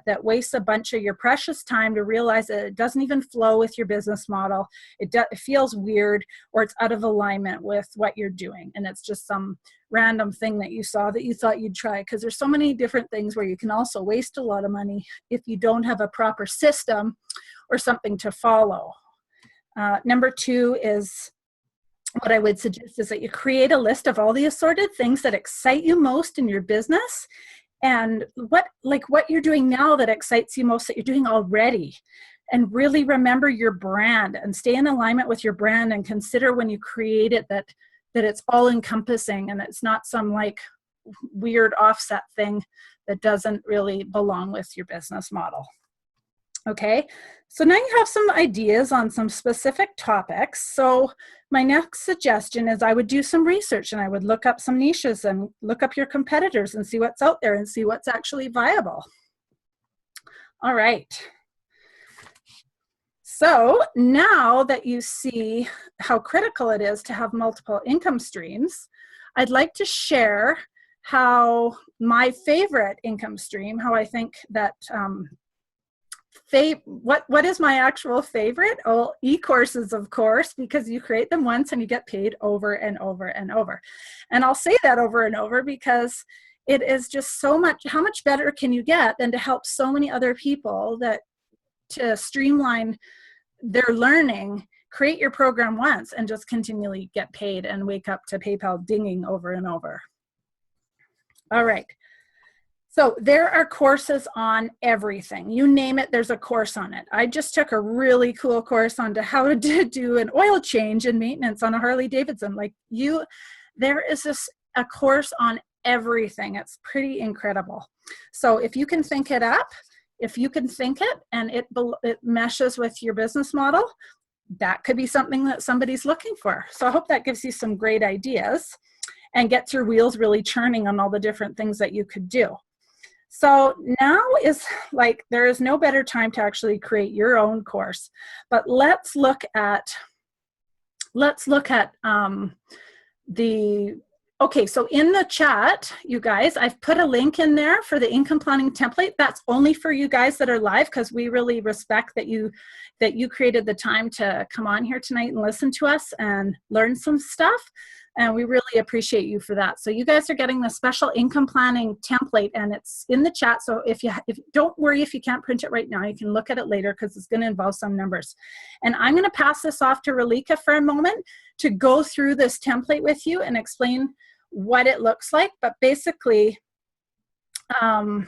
that wastes a bunch of your precious time to realize that it doesn't even flow with your business model. It feels weird, or it's out of alignment with what you're doing. And it's just some random thing that you saw that you thought you'd try. Because there's so many different things where you can also waste a lot of money if you don't have a proper system or something to follow. Number two is, what I would suggest is that you create a list of all the assorted things that excite you most in your business, and what you're doing now that excites you most that you're doing already. And really remember your brand and stay in alignment with your brand, and consider when you create it that it's all encompassing and it's not some like weird offset thing that doesn't really belong with your business model. Okay, so now you have some ideas on some specific topics. So my next suggestion is I would do some research and I would look up some niches and look up your competitors and see what's out there and see what's actually viable. All right. So now that you see how critical it is to have multiple income streams, I'd like to share how my favorite income stream, how I think that what is my actual favorite? Oh, e-courses, of course, because you create them once and you get paid over and over and over. And I'll say that over and over because it is just so much, how much better can you get than to help so many other people that to streamline their learning, create your program once and just continually get paid and wake up to PayPal dinging over and over. All right. So there are courses on everything. You name it, there's a course on it. I just took a really cool course on to how to do an oil change and maintenance on a Harley Davidson. Like there is a course on everything. It's pretty incredible. So if you can think it up, if you can think it and it meshes with your business model, that could be something that somebody's looking for. So I hope that gives you some great ideas and gets your wheels really churning on all the different things that you could do. So now is like, there is no better time to actually create your own course, but let's look at okay, so in the chat, you guys, I've put a link in there for the income planning template. That's only for you guys that are live because we really respect that you created the time to come on here tonight and listen to us and learn some stuff. And we really appreciate you for that. So you guys are getting the special income planning template and it's in the chat. So if don't worry if you can't print it right now, you can look at it later because it's going to involve some numbers. And I'm going to pass this off to Relika for a moment to go through this template with you and explain what it looks like. But basically, oh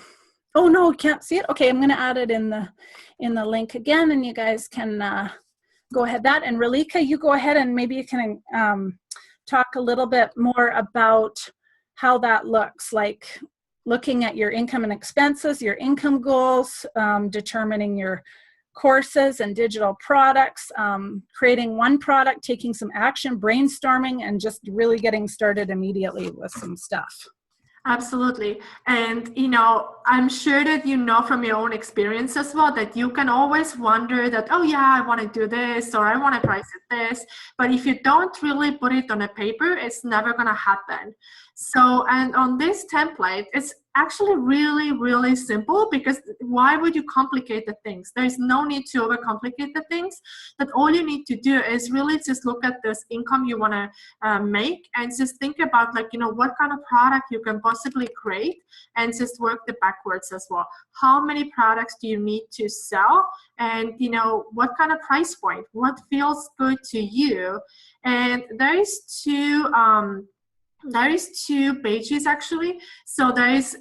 no, can't see it. Okay, I'm going to add it in the link again and you guys can go ahead that. And Relika, you go ahead and maybe you can talk a little bit more about how that looks, like looking at your income and expenses, your income goals, determining your courses and digital products, creating one product, taking some action, brainstorming, and just really getting started immediately with some stuff. Absolutely. And, you know, I'm sure that you know from your own experience as well that you can always wonder that, oh yeah, I want to do this or I want to price it this. But if you don't really put it on a paper, it's never going to happen. So, and on this template, it's actually really, really simple because why would you complicate the things? There's no need to overcomplicate the things. That all you need to do is really just look at this income you want to make and just think about, like, you know, what kind of product you can possibly create and just work the backwards as well. How many products do you need to sell? And, you know, what kind of price point? What feels good to you? And there is two pages actually. So there is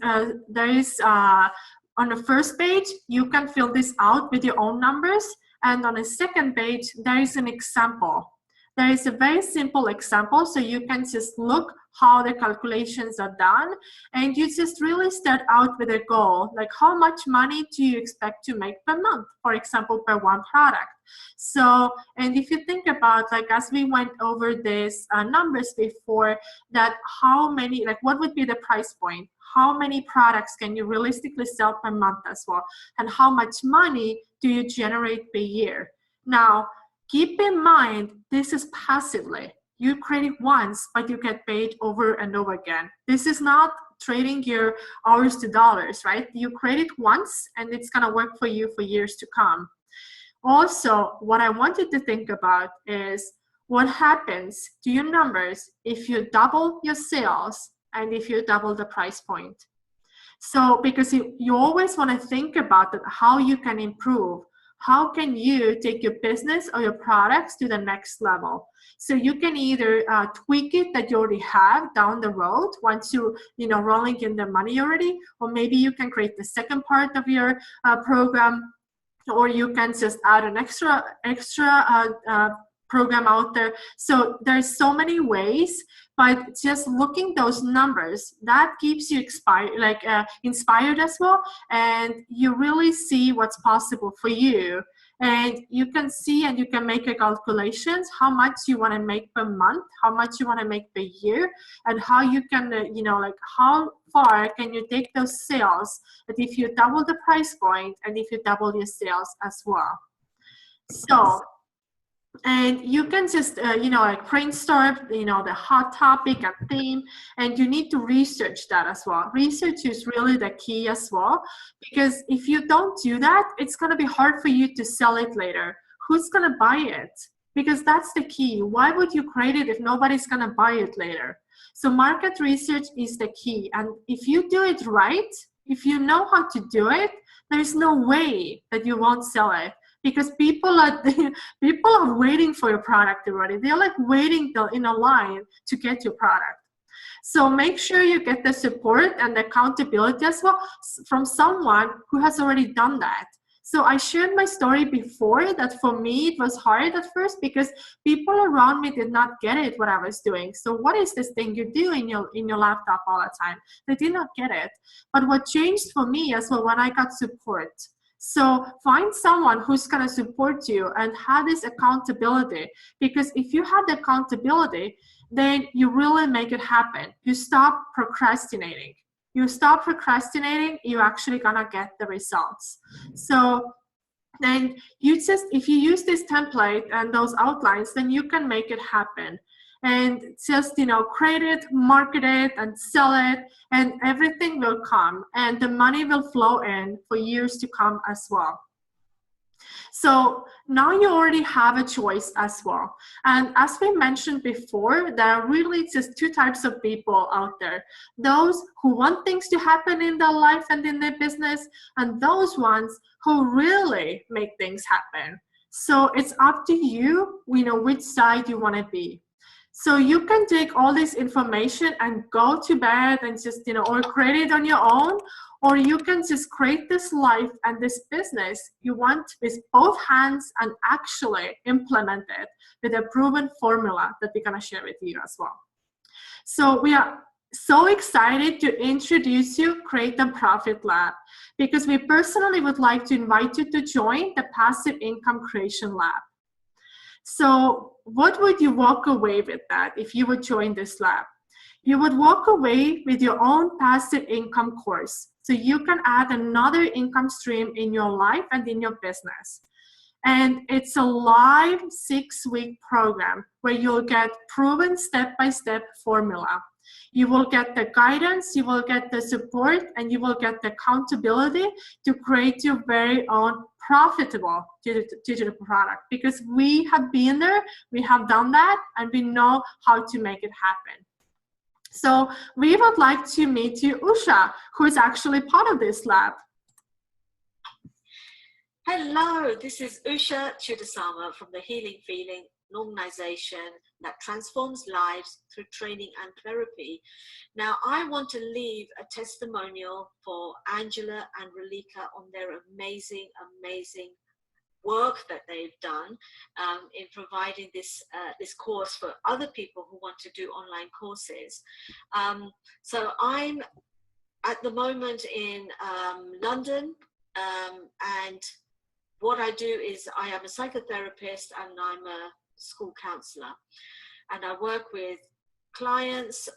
on the first page, you can fill this out with your own numbers. And on the second page, there is an example. There is a very simple example. So you can just look how the calculations are done. And you just really start out with a goal, like how much money do you expect to make per month, for example, per one product. So, and if you think about, like, as we went over these numbers before, that how many, like, what would be the price point? How many products can you realistically sell per month as well? And how much money do you generate per year? Now, keep in mind, this is passively. You create it once, but you get paid over and over again. This is not trading your hours to dollars, right? You create it once, and it's going to work for you for years to come. Also, what I wanted to think about is what happens to your numbers if you double your sales and if you double the price point. So, because you always want to think about that, how you can improve. How can you take your business or your products to the next level? So you can either tweak it that you already have down the road once you rolling in the money already, or maybe you can create the second part of your program, or you can just add an extra program out there. So there's so many ways, but just looking those numbers, that keeps you inspired as well, and you really see what's possible for you. And you can see and you can make a calculations how much you want to make per month, how much you want to make per year, and how you can, how far can you take those sales, that if you double the price point and if you double your sales as well. So And you can just, like brainstorm, the hot topic and theme, and you need to research that as well. Research is really the key as well, because if you don't do that, it's going to be hard for you to sell it later. Who's going to buy it? Because that's the key. Why would you create it if nobody's going to buy it later? So market research is the key. And if you do it right, if you know how to do it, there's no way that you won't sell it. Because people are waiting for your product already. They're like waiting in a line to get your product. So make sure you get the support and the accountability as well from someone who has already done that. So I shared my story before that for me it was hard at first because people around me did not get it what I was doing. So what is this thing you do in your laptop all the time? They did not get it. But what changed for me as well when I got support. So find someone who's going to support you and have this accountability, because if you have the accountability, then you really make it happen. You stop procrastinating. You stop procrastinating, you're actually going to get the results. So then if you use this template and those outlines, then you can make it happen. And just, create it, market it, and sell it, and everything will come. And the money will flow in for years to come as well. So now you already have a choice as well. And as we mentioned before, there are really just two types of people out there. Those who want things to happen in their life and in their business, and those ones who really make things happen. So it's up to you, which side you want to be. So you can take all this information and go to bed and just, or create it on your own, or you can just create this life and this business you want with both hands and actually implement it with a proven formula that we're going to share with you as well. So we are so excited to introduce you Create and Profit Lab, because we personally would like to invite you to join the Passive Income Creation Lab. So what would you walk away with that if you would join this lab? You would walk away with your own passive income course. So you can add another income stream in your life and in your business. And it's a live 6-week program where you'll get proven step-by-step formula. You will get the guidance, you will get the support, and you will get the accountability to create your very own profitable digital product, because we have been there, we have done that, and we know how to make it happen. So we would like to meet you, Usha, who is actually part of this lab. Hello, this is Usha Chudasama from the Healing Feeling, an organization that transforms lives through training and therapy. Now, I want to leave a testimonial for Angela and Relika on their amazing, amazing work that they've done in providing this course for other people who want to do online courses. So I'm at the moment in London, and what I do is I am a psychotherapist and I'm a school counselor, and I work with clients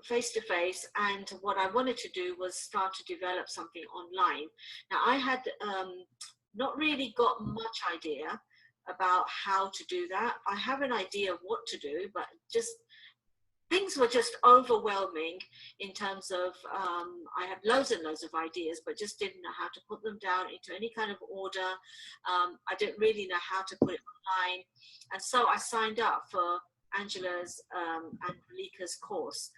face to face. And what I wanted to do was start to develop something online. Now, I had not really got much idea about how to do that. I have an idea of what to do, but just things were just overwhelming in terms of I had loads and loads of ideas, but just didn't know how to put them down into any kind of order. I didn't really know how to put it online. And so I signed up for Angela's and Relika's course.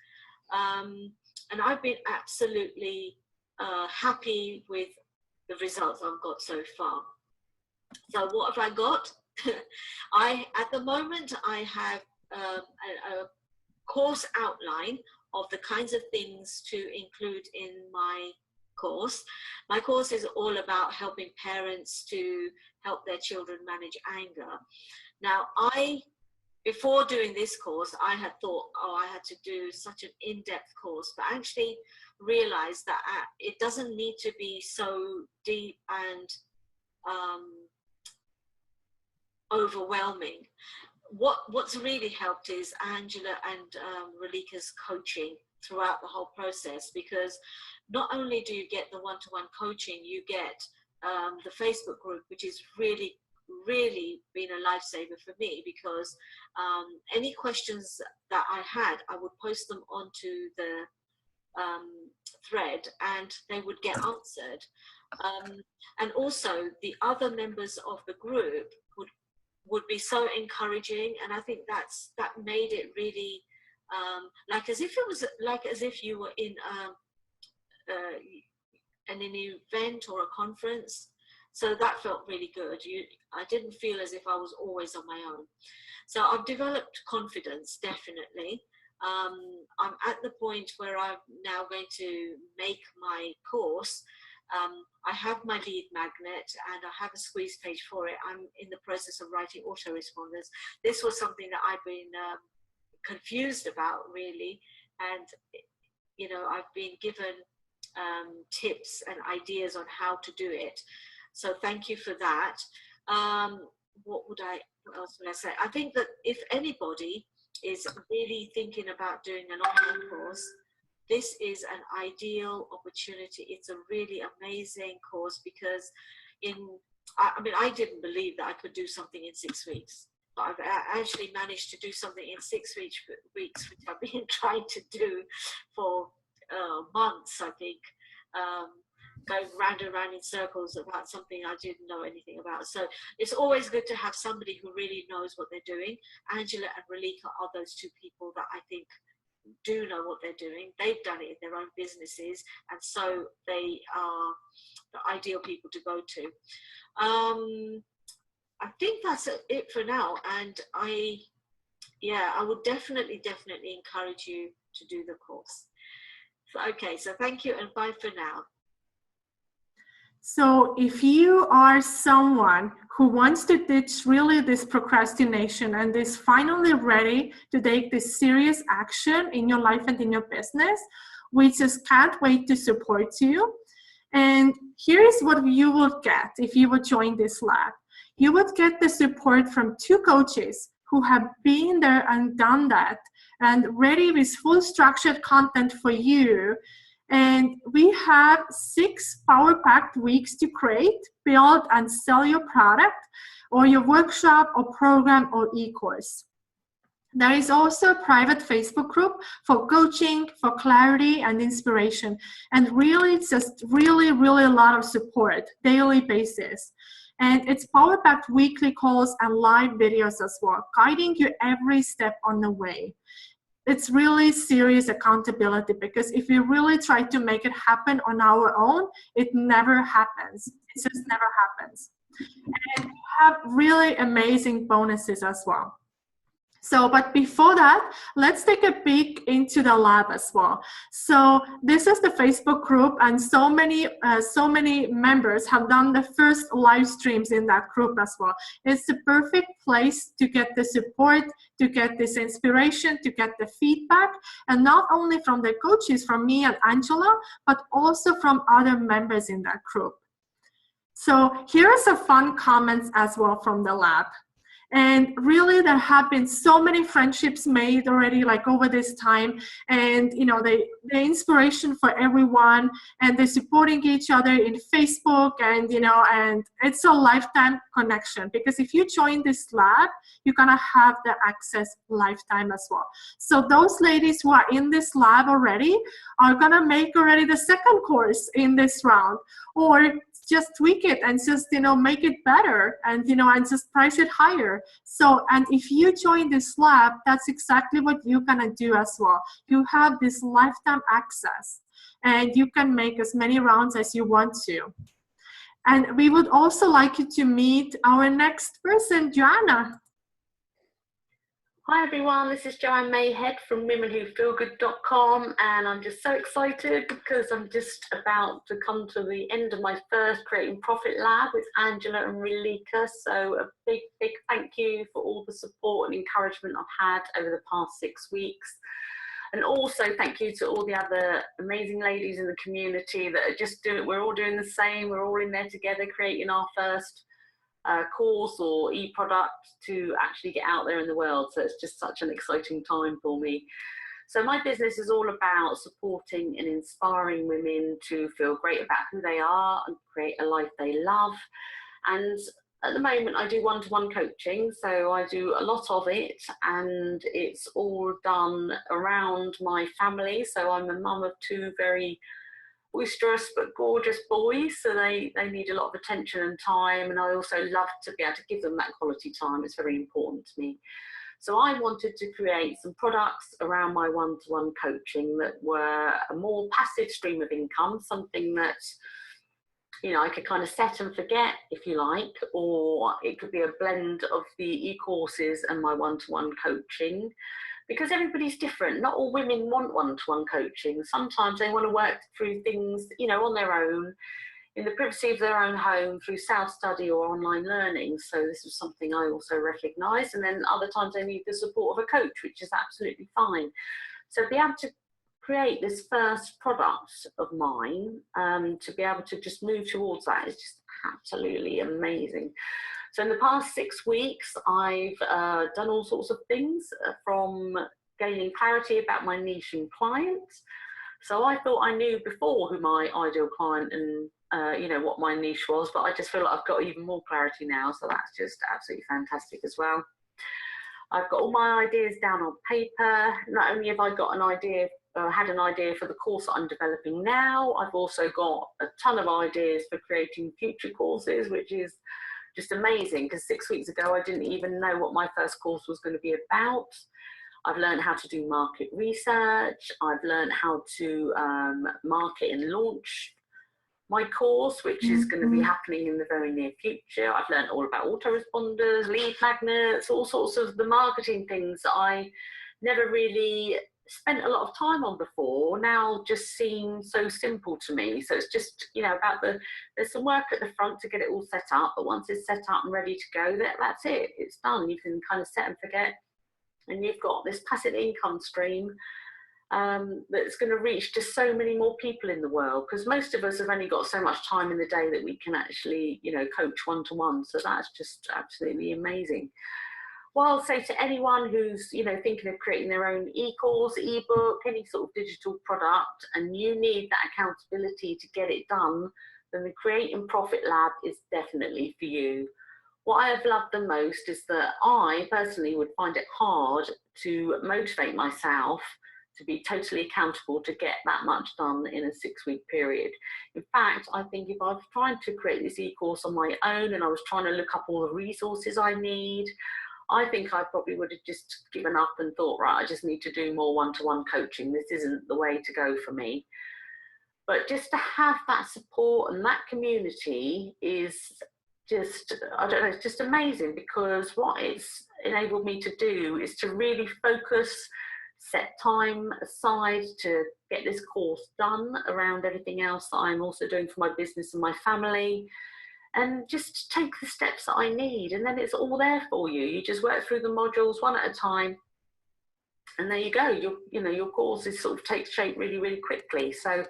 And I've been absolutely happy with the results I've got so far. So what have I got? At the moment, I have a course outline of the kinds of things to include in my course. My course is all about helping parents to help their children manage anger. Now, before doing this course, I had thought, I had to do such an in-depth course, but actually realized that it doesn't need to be so deep and overwhelming. What's really helped is Angela and Relika's coaching throughout the whole process, because not only do you get the one-to-one coaching, you get the Facebook group, which is really, really been a lifesaver for me, because any questions that I had, I would post them onto the thread and they would get answered. And also the other members of the group would be so encouraging, and I think that made it really like as if you were in an event or a conference. So that felt really good. I didn't feel as if I was always on my own. So I've developed confidence, definitely. I'm at the point where I'm now going to make my course. I have my lead magnet and I have a squeeze page for it. I'm in the process of writing autoresponders. This was something that I've been confused about, really. And, you know, I've been given tips and ideas on how to do it. So thank you for that. What else would I say? I think that if anybody is really thinking about doing an online course, this is an ideal opportunity. It's a really amazing course, because I mean, I didn't believe that I could do something in 6 weeks. But I've actually managed to do something in 6 weeks, which I've been trying to do for months, I think. Going round and round in circles about something I didn't know anything about. So it's always good to have somebody who really knows what they're doing. Angela and Relika are those two people that I think do know what they're doing. They've done it in their own businesses, and so they are the ideal people to go to. I think that's it for now, and I would definitely encourage you to do the course. So, okay, so thank you and bye for now. So if you are someone who wants to ditch really this procrastination and is finally ready to take this serious action in your life and in your business, we just can't wait to support you. And here's what you will get if you would join this lab. You would get the support from 2 coaches who have been there and done that and ready with full structured content for you. And we have 6 power-packed weeks to create, build, and sell your product or your workshop or program or e-course. There is also a private Facebook group for coaching, for clarity and inspiration. And really, it's just really a lot of support, daily basis. And it's power-packed weekly calls and live videos as well, guiding you every step on the way. It's really serious accountability, because if we really try to make it happen on our own, it never happens. It just never happens. And we have really amazing bonuses as well. So, but before that, let's take a peek into the lab as well. So this is the Facebook group, and so many members have done the first live streams in that group as well. It's the perfect place to get the support, to get this inspiration, to get the feedback, and not only from the coaches, from me and Angela, but also from other members in that group. So here are some fun comments as well from the lab. And really, there have been so many friendships made already, like over this time, and you know, the inspiration for everyone, and they're supporting each other in Facebook, and you know, and it's a lifetime connection, because if you join this lab, you're gonna have the access lifetime as well. So those ladies who are in this lab already are gonna make already the 2nd course in this round, or just tweak it and just, you know, make it better, and you know, and just price it higher. So, and if you join this lab, that's exactly what you're gonna do as well. You have this lifetime access, and you can make as many rounds as you want to. And we would also like you to meet our next person, Joanna. Hi everyone, this is Joanne Mayhead from womenwhofeelgood.com, and I'm just so excited because I'm just about to come to the end of my first Creating Profit Lab with Angela and Relika. So a big thank you for all the support and encouragement I've had over the past 6 weeks. And also thank you to all the other amazing ladies in the community that are just doing, we're all doing the same, we're all in there together creating our first course or e-product to actually get out there in the world. So it's just such an exciting time for me. So my business is all about supporting and inspiring women to feel great about who they are and create a life they love. And at the moment I do one-to-one coaching, so I do a lot of it, and it's all done around my family. So I'm a mum of 2 very boisterous but gorgeous boys, so they need a lot of attention and time, and I also love to be able to give them that quality time. It's very important to me. So I wanted to create some products around my one-to-one coaching that were a more passive stream of income, something that, you know, I could kind of set and forget, if you like, or it could be a blend of the e-courses and my one-to-one coaching, because everybody's different. Not all women want one-to-one coaching. Sometimes they want to work through things, you know, on their own, in the privacy of their own home, through self-study or online learning. So this is something I also recognise. And then other times they need the support of a coach, which is absolutely fine. So be able to create this first product of mine, to be able to just move towards that is just absolutely amazing. So in the past 6 weeks, I've done all sorts of things, from gaining clarity about my niche and clients. So I thought I knew before who my ideal client and you know, what my niche was, but I just feel like I've got even more clarity now. So that's just absolutely fantastic as well. I've got all my ideas down on paper. Not only have I got an idea, had an idea for the course that I'm developing now, I've also got a ton of ideas for creating future courses, which is just amazing, because 6 weeks ago I didn't even know what my first course was going to be about. I've learned how to do market research. I've learned how to market and launch my course, which is going to be happening in the very near future. I've learned all about autoresponders, lead magnets, all sorts of the marketing things that I never really spent a lot of time on before, now just seem so simple to me. So it's just, you know, about there's some work at the front to get it all set up, but once it's set up and ready to go, that's it, it's done. You can kind of set and forget, and you've got this passive income stream that's going to reach just so many more people in the world, because most of us have only got so much time in the day that we can actually, you know, coach one-to-one. So that's just absolutely amazing. What I'll say to anyone who's, you know, thinking of creating their own e-course, e-book, any sort of digital product, and you need that accountability to get it done, then the Create and Profit Lab is definitely for you. What I have loved the most is that I personally would find it hard to motivate myself to be totally accountable to get that much done in a 6-week period. In fact, I think if I was trying to create this e-course on my own and I was trying to look up all the resources I need, I think I probably would have just given up and thought, right, I just need to do more one-to-one coaching. This isn't the way to go for me. But just to have that support and that community is just, I don't know, it's just amazing, because what it's enabled me to do is to really focus, set time aside to get this course done around everything else that I'm also doing for my business and my family, and just take the steps that I need, and then it's all there for you. You just work through the modules one at a time, and there you go. Your course is sort of takes shape really, really quickly. So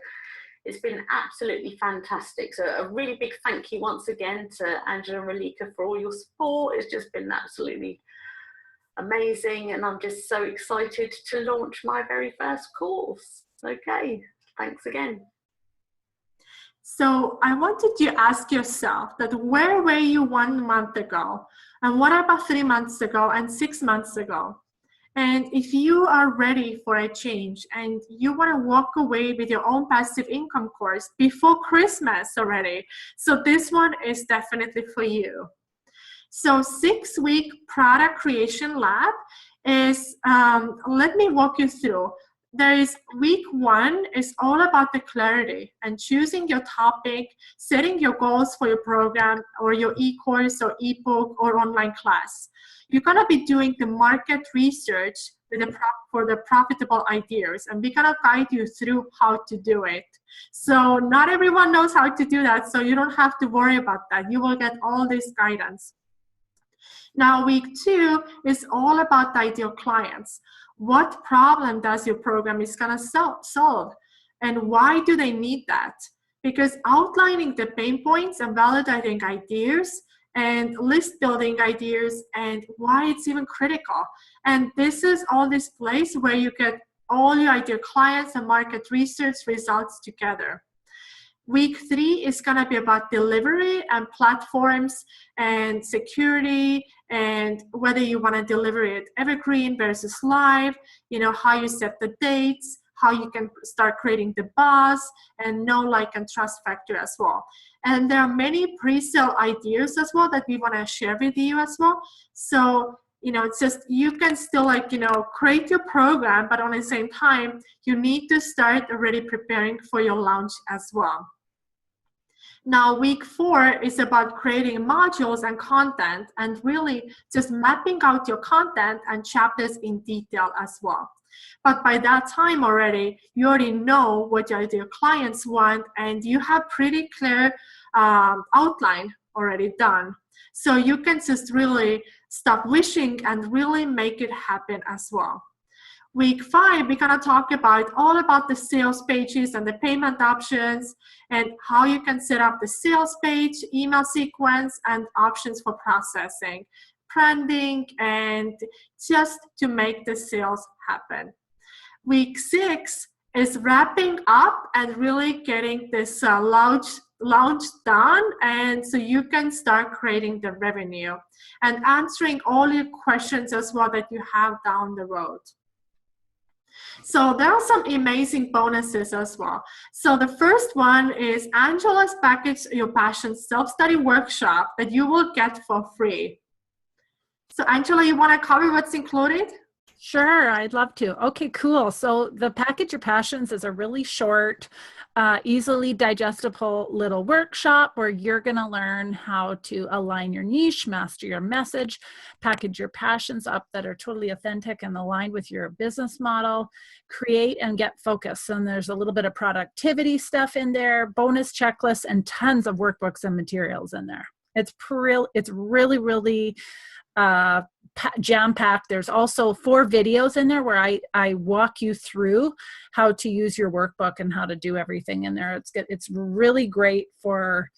it's been absolutely fantastic. So a really big thank you once again to Angela and Relika for all your support. It's just been absolutely amazing, and I'm just so excited to launch my very first course. Okay, thanks again. So I wanted you to ask yourself that where were you 1 month ago? And what about 3 months ago and 6 months ago? And if you are ready for a change and you want to walk away with your own passive income course before Christmas already, so this one is definitely for you. So 6-week product creation lab is, let me walk you through. There is week 1 is all about the clarity and choosing your topic, setting your goals for your program or your e-course or ebook or online class. You're gonna be doing the market research for the profitable ideas, and we're gonna guide you through how to do it. So not everyone knows how to do that, so you don't have to worry about that. You will get all this guidance. Now, week 2 is all about the ideal clients. What problem does your program is gonna solve? And why do they need that? Because outlining the pain points and validating ideas and list building ideas and why it's even critical. And this is all this place where you get all your ideal clients and market research results together. Week 3 is going to be about delivery and platforms and security and whether you want to deliver it evergreen versus live, how you set the dates, how you can start creating the buzz and know, like, and trust factor as well. And there are many pre-sale ideas as well that we want to share with you as well. So, it's just, you can still, like, create your program, but on the same time, you need to start already preparing for your launch as well. Now, week 4 is about creating modules and content and really just mapping out your content and chapters in detail as well. But by that time already, you already know what your ideal clients want and you have pretty clear outline already done. So you can just really stop wishing and really make it happen as well. Week 5, we're going to talk all about the sales pages and the payment options and how you can set up the sales page, email sequence, and options for processing, branding, and just to make the sales happen. Week 6 is wrapping up and really getting this launch done, and so you can start creating the revenue and answering all your questions as well that you have down the road. So there are some amazing bonuses as well. So the first one is Angela's Package Your Passion Self-Study Workshop that you will get for free. So Angela, you want to cover what's included? Sure, I'd love to. Okay, cool. So the Package Your Passions is a really short, easily digestible little workshop where you're going to learn how to align your niche, master your message, package your passions up that are totally authentic and aligned with your business model, create and get focused. And there's a little bit of productivity stuff in there, bonus checklists, and tons of workbooks and materials in there. It's really jam-packed. There's also 4 videos in there where I walk you through how to use your workbook and how to do everything in there. It's really great for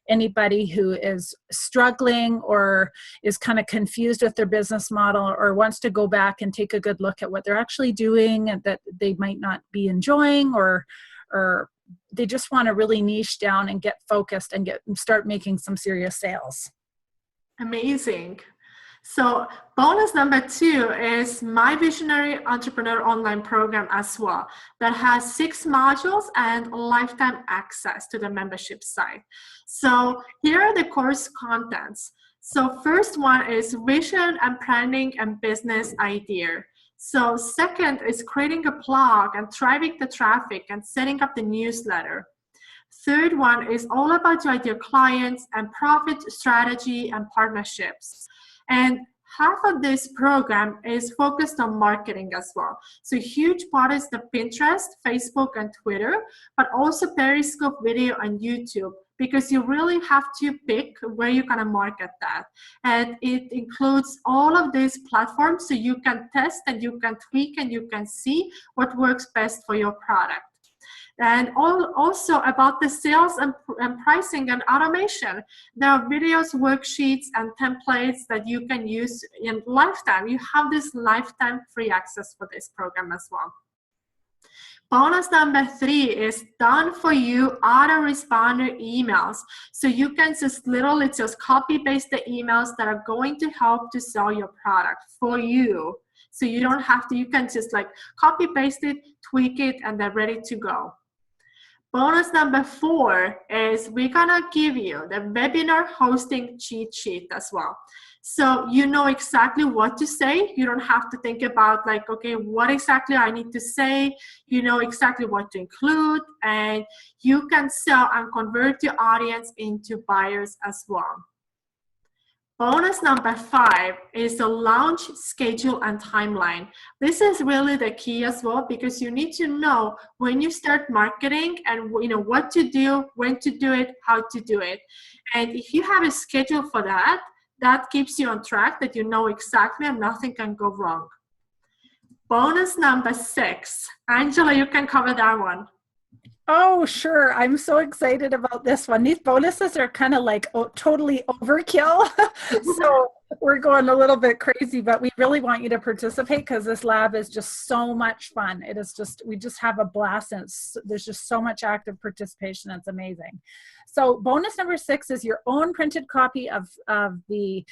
anybody who is struggling or is kind of confused with their business model or wants to go back and take a good look at what they're actually doing and that they might not be enjoying, or they just want to really niche down and get focused and start making some serious sales. Amazing. So bonus number 2 is my Visionary Entrepreneur Online Program as well, that has 6 modules and lifetime access to the membership site. So here are the course contents. So first one is vision and branding and business idea. So second is creating a blog and driving the traffic and setting up the newsletter. Third one is all about your ideal clients and profit strategy and partnerships. And half of this program is focused on marketing as well. So a huge part is the Pinterest, Facebook, and Twitter, but also Periscope video and YouTube, because you really have to pick where you're going to market that. And it includes all of these platforms so you can test and you can tweak and you can see what works best for your product. And also about the sales and pricing and automation. There are videos, worksheets, and templates that you can use in lifetime. You have this lifetime free access for this program as well. Bonus number 3 is done for you autoresponder emails. So you can just literally just copy paste the emails that are going to help to sell your product for you. So you don't have to, you can just like copy paste it, tweak it, and they're ready to go. Bonus number 4 is we're gonna give you the webinar hosting cheat sheet as well. So you know exactly what to say. You don't have to think about like, okay, what exactly I need to say. You know exactly what to include, and you can sell and convert your audience into buyers as well. Bonus number 5 is the launch schedule and timeline. This is really the key as well, because you need to know when you start marketing and what to do, when to do it, how to do it. And if you have a schedule for that, that keeps you on track, that you know exactly and nothing can go wrong. Bonus number 6. Angela, you can cover that one. Oh, sure. I'm so excited about this one. These bonuses are kind of like totally overkill. So we're going a little bit crazy, but we really want you to participate because this lab is just so much fun. It is just, we just have a blast, and there's just so much active participation. It's amazing. So bonus number 6 is your own printed copy of the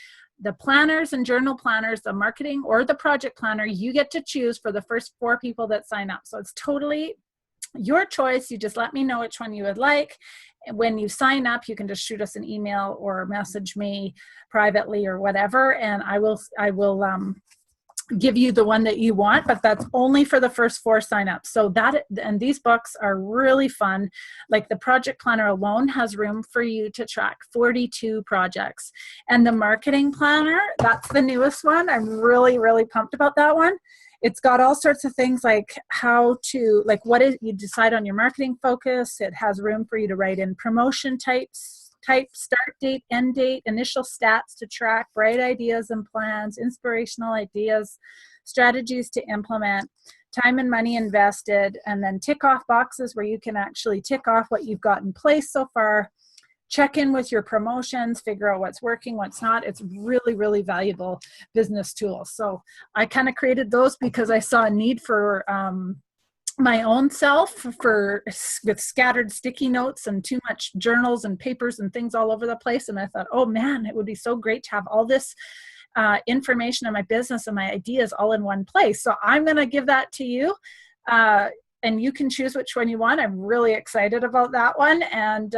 planners and journal planners, the marketing or the project planner. You get to choose for the first 4 people that sign up. So it's totally your choice. You just let me know which one you would like. And when you sign up, you can just shoot us an email or message me privately or whatever, and I will give you the one that you want, but that's only for the first 4 signups. So that, and these books are really fun. Like the project planner alone has room for you to track 42 projects. And the marketing planner, that's the newest one. I'm really, really pumped about that one. It's got all sorts of things like how to, like what is, you decide on your marketing focus. It has room for you to write in promotion types, start date, end date, initial stats to track, bright ideas and plans, inspirational ideas, strategies to implement, time and money invested, and then tick off boxes where you can actually tick off what you've got in place so far. Check in with your promotions, figure out what's working, what's not. It's really, really valuable business tool. So I kind of created those because I saw a need for my own self with scattered sticky notes and too much journals and papers and things all over the place. And I thought, oh man, it would be so great to have all this information on my business and my ideas all in one place. So I'm going to give that to you. And you can choose which one you want. I'm really excited about that one. And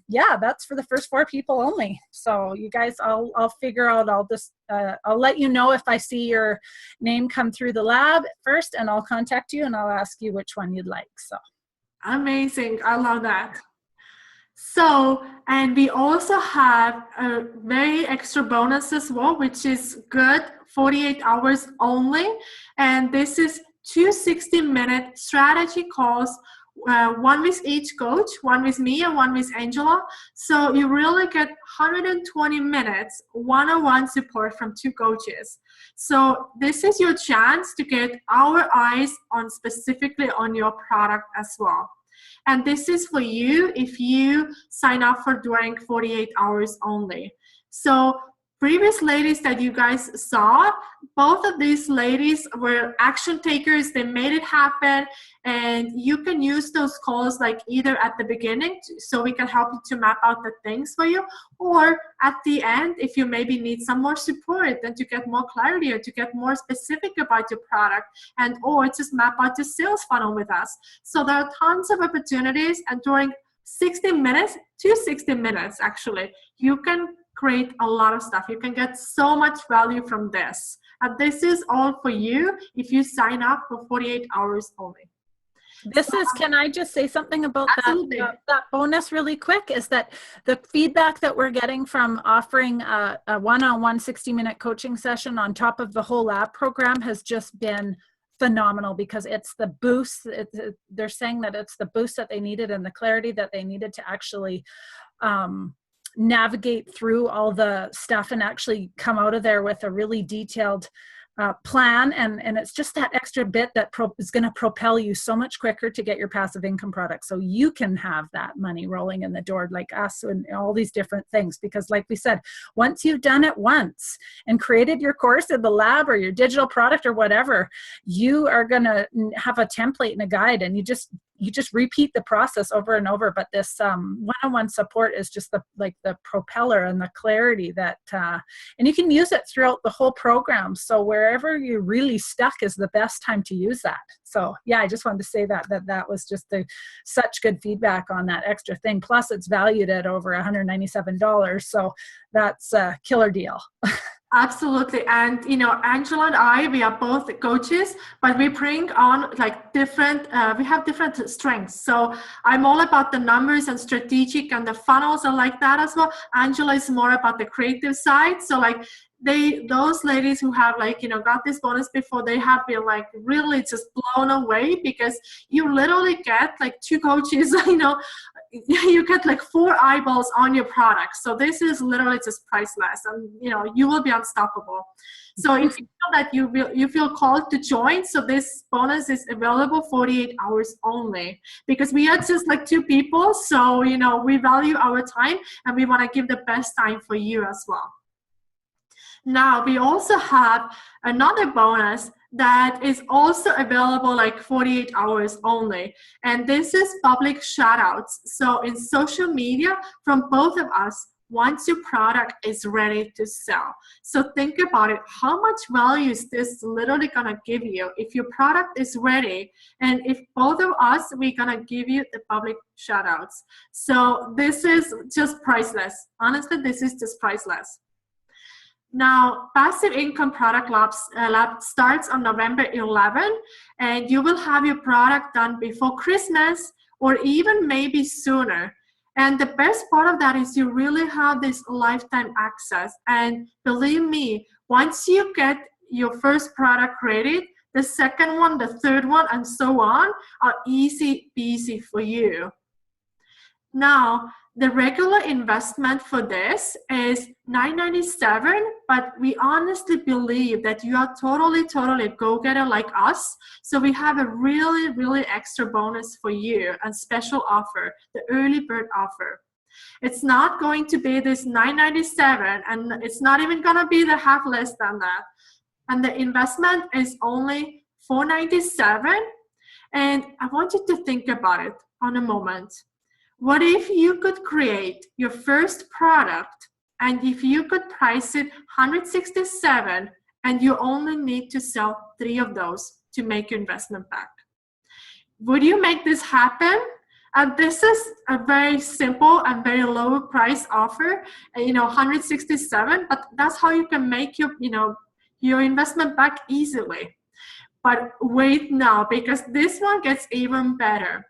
yeah, that's for the first 4 people only. So you guys, I'll figure out, I'll let you know if I see your name come through the lab first, and I'll contact you and I'll ask you which one you'd like. So amazing. I love that. So, and we also have a very extra bonus as well, which is good, 48 hours only. And this is 2 60-minute strategy calls, one with each coach, one with me and one with Angela. So you really get 120 minutes one-on-one support from 2 coaches. So this is your chance to get our eyes on specifically on your product as well. And this is for you if you sign up for during 48 hours only. So previous ladies that you guys saw, both of these ladies were action takers. They made it happen, and you can use those calls like either at the beginning so we can help you to map out the things for you, or at the end if you maybe need some more support and to get more clarity or to get more specific about your product, and or just map out your sales funnel with us. So there are tons of opportunities, and during 60 minutes, 2 60 minutes actually, you can create a lot of stuff. You can get so much value from this. And this is all for you if you sign up for 48 hours only. This is, can I just say something about that bonus really quick, is that the feedback that we're getting from offering a one-on-one 60-minute coaching session on top of the whole lab program has just been phenomenal, because it's the boost. They're saying that it's the boost that they needed and the clarity that they needed to actually navigate through all the stuff and actually come out of there with a really detailed plan, and it's just that extra bit that is going to propel you so much quicker to get your passive income product, so you can have that money rolling in the door like us and all these different things. Because like we said, once you've done it once and created your course in the lab or your digital product or whatever, you are going to have a template and a guide, and you just repeat the process over and over. But this one-on-one support is just the propeller and the clarity that, and you can use it throughout the whole program. So wherever you're really stuck is the best time to use that. So yeah, I just wanted to say that was just such good feedback on that extra thing. Plus it's valued at over $197. So that's a killer deal. Absolutely. And, you know, Angela and I, we are both coaches, but we bring on like different, we have different strengths. So I'm all about the numbers and strategic and the funnels and like that as well. Angela is more about the creative side. So like those ladies who have like, you know, got this bonus before, they have been like really just blown away, because you literally get like 2 coaches, you know, you get like 4 eyeballs on your product. So this is literally just priceless, and you know, you will be unstoppable. So if you feel that you feel called to join, so this bonus is available 48 hours only, because we are just like 2 people. So, you know, we value our time and we want to give the best time for you as well. Now, we also have another bonus that is also available like 48 hours only. And this is public shoutouts. So in social media from both of us, once your product is ready to sell. So think about it. How much value is this literally gonna give you if your product is ready? And if both of us, we're gonna give you the public shoutouts. So this is just priceless. Honestly, this is just priceless. Now, Passive Income Product Lab starts on November 11, and you will have your product done before Christmas or even maybe sooner. And the best part of that is you really have this lifetime access. And believe me, once you get your first product created, the second one, the third one, and so on are easy peasy for you. Now, the regular investment for this is $9.97, but we honestly believe that you are totally a go-getter like us. So we have a really extra bonus for you, a special offer, the early bird offer. It's not going to be this $9.97, and it's not even gonna be the half less than that. And the investment is only $4.97. And I want you to think about it on a moment. What if you could create your first product, and if you could price it $167, and you only need to sell 3 of those to make your investment back? Would you make this happen? And this is a very simple and very low price offer, $167, but that's how you can make your investment back easily. But wait now, because this one gets even better.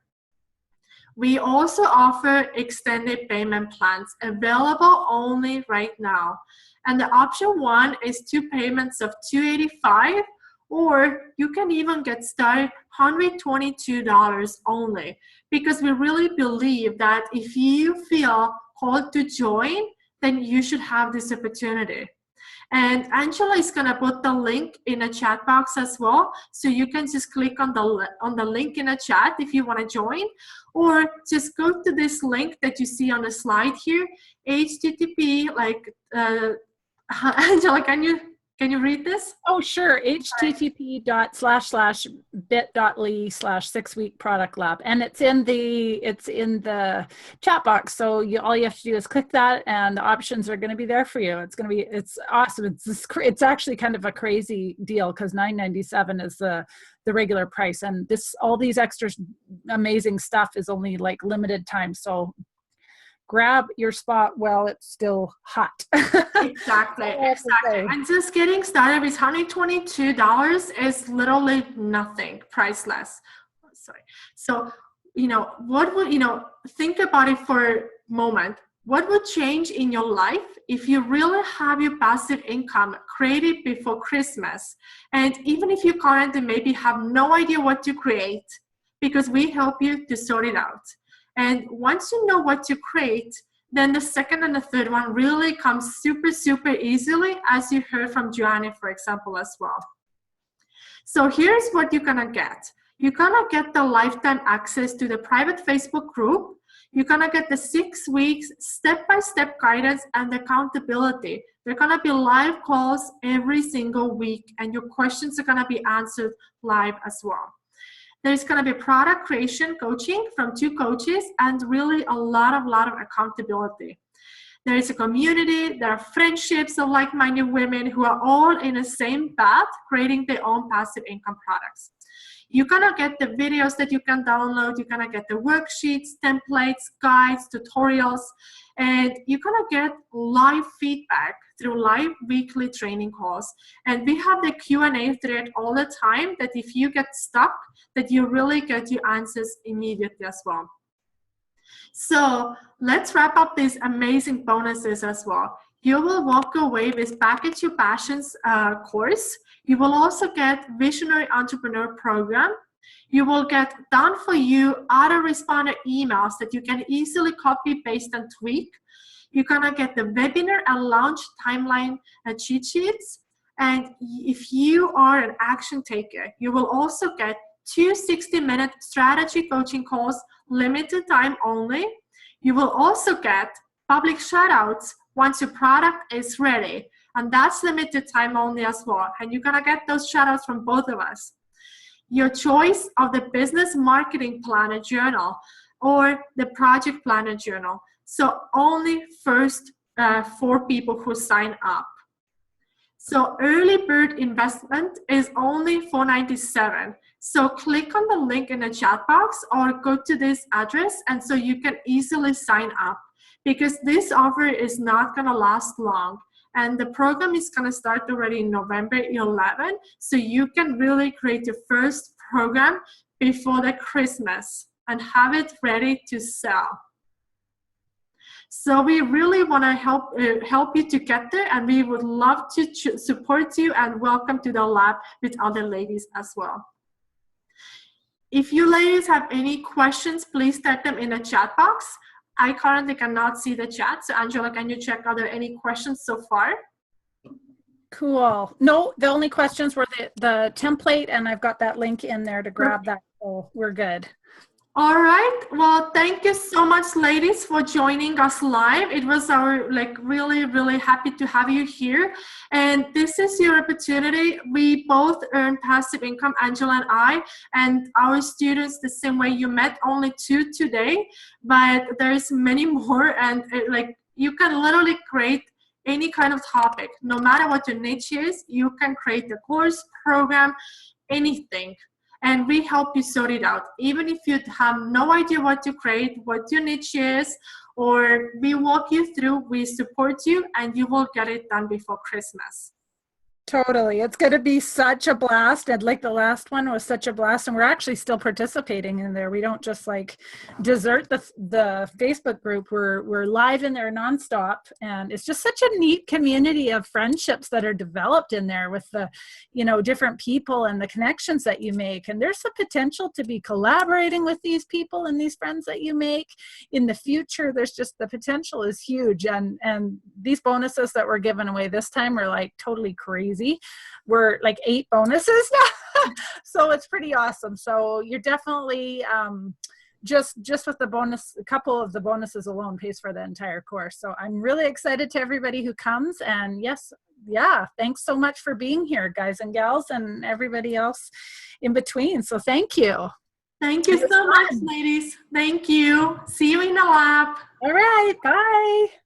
We also offer extended payment plans available only right now. And the option 1 is 2 payments of $285, or you can even get started $122 only, because we really believe that if you feel called to join, then you should have this opportunity. And Angela is going to put the link in a chat box as well. So you can just click on the link in a chat if you want to join, or just go to this link that you see on the slide here, HTTP, Angela, can you read this? Oh, sure. http://bit.ly/6week product lab. And it's in the chat box. So all you have to do is click that, and the options are going to be there for you. It's awesome. It's actually kind of a crazy deal, because $9.97 is the regular price. And all these extra amazing stuff is only like limited time. So grab your spot while it's still hot. Exactly. And just getting started with $122 is literally nothing, priceless. Sorry. So, think about it for a moment. What would change in your life if you really have your passive income created before Christmas? And even if you currently maybe have no idea what to create, because we help you to sort it out. And once you know what to create, then the second and the third one really comes super easily, as you heard from Joanne, for example, as well. So here's what you're gonna get. You're gonna get the lifetime access to the private Facebook group. You're gonna get the 6 weeks step-by-step guidance and accountability. There are gonna be live calls every single week, and your questions are gonna be answered live as well. There's going to be product creation coaching from 2 coaches, and really a lot of accountability. There is a community, there are friendships of like-minded women who are all in the same path, creating their own passive income products. You're going to get the videos that you can download. You're going to get the worksheets, templates, guides, tutorials, and you're going to get live feedback through live weekly training calls. And we have the Q&A thread all the time, that if you get stuck, that you really get your answers immediately as well. So let's wrap up these amazing bonuses as well. You will walk away with Package Your Passions course. You will also get Visionary Entrepreneur Program. You will get done for you autoresponder emails that you can easily copy, paste, and tweak. You're gonna get the webinar and launch timeline cheat sheets. And if you are an action taker, you will also get 2 60-minute strategy coaching calls, limited time only. You will also get public shoutouts once your product is ready. And that's limited time only as well. And you're going to get those shout outs from both of us. Your choice of the business marketing planner journal or the project planner journal. So only first 4 people who sign up. So early bird investment is only $4.97. So click on the link in the chat box or go to this address, and so you can easily sign up, because this offer is not going to last long. And the program is going to start already in November 11. So you can really create your first program before the Christmas and have it ready to sell. So we really want to help you to get there, and we would love to support you and welcome to the lab with other ladies as well. If you ladies have any questions, please type them in the chat box. I currently cannot see the chat. So Angela, can you check, are there any questions so far? Cool. No, the only questions were the template, and I've got that link in there to grab that. So we're good. All right. Well, thank you so much, ladies, for joining us live. It was our really, really happy to have you here. And this is your opportunity. We both earn passive income, Angela and I, and our students the same way. You met only 2 today, but there's many more. And you can literally create any kind of topic, no matter what your niche is. You can create a course, program, anything. And we help you sort it out. Even if you have no idea what to create, what your niche is, or we walk you through, we support you, and you will get it done before Christmas. Totally. It's going to be such a blast. And like the last one was such a blast. And we're actually still participating in there. We don't just desert the Facebook group. We're live in there nonstop. And it's just such a neat community of friendships that are developed in there with the, different people and the connections that you make. And there's the potential to be collaborating with these people and these friends that you make in the future. There's just, the potential is huge. And these bonuses that we're giving away this time are totally crazy. We're 8 bonuses now. So it's pretty awesome. So you're definitely just with the bonus, a couple of the bonuses alone pays for the entire course. So I'm really excited to everybody who comes. And yes, yeah, thanks so much for being here, guys and gals, and everybody else in between. So thank you. Thank you so much, ladies. Thank you. See you in the lab. All right. Bye.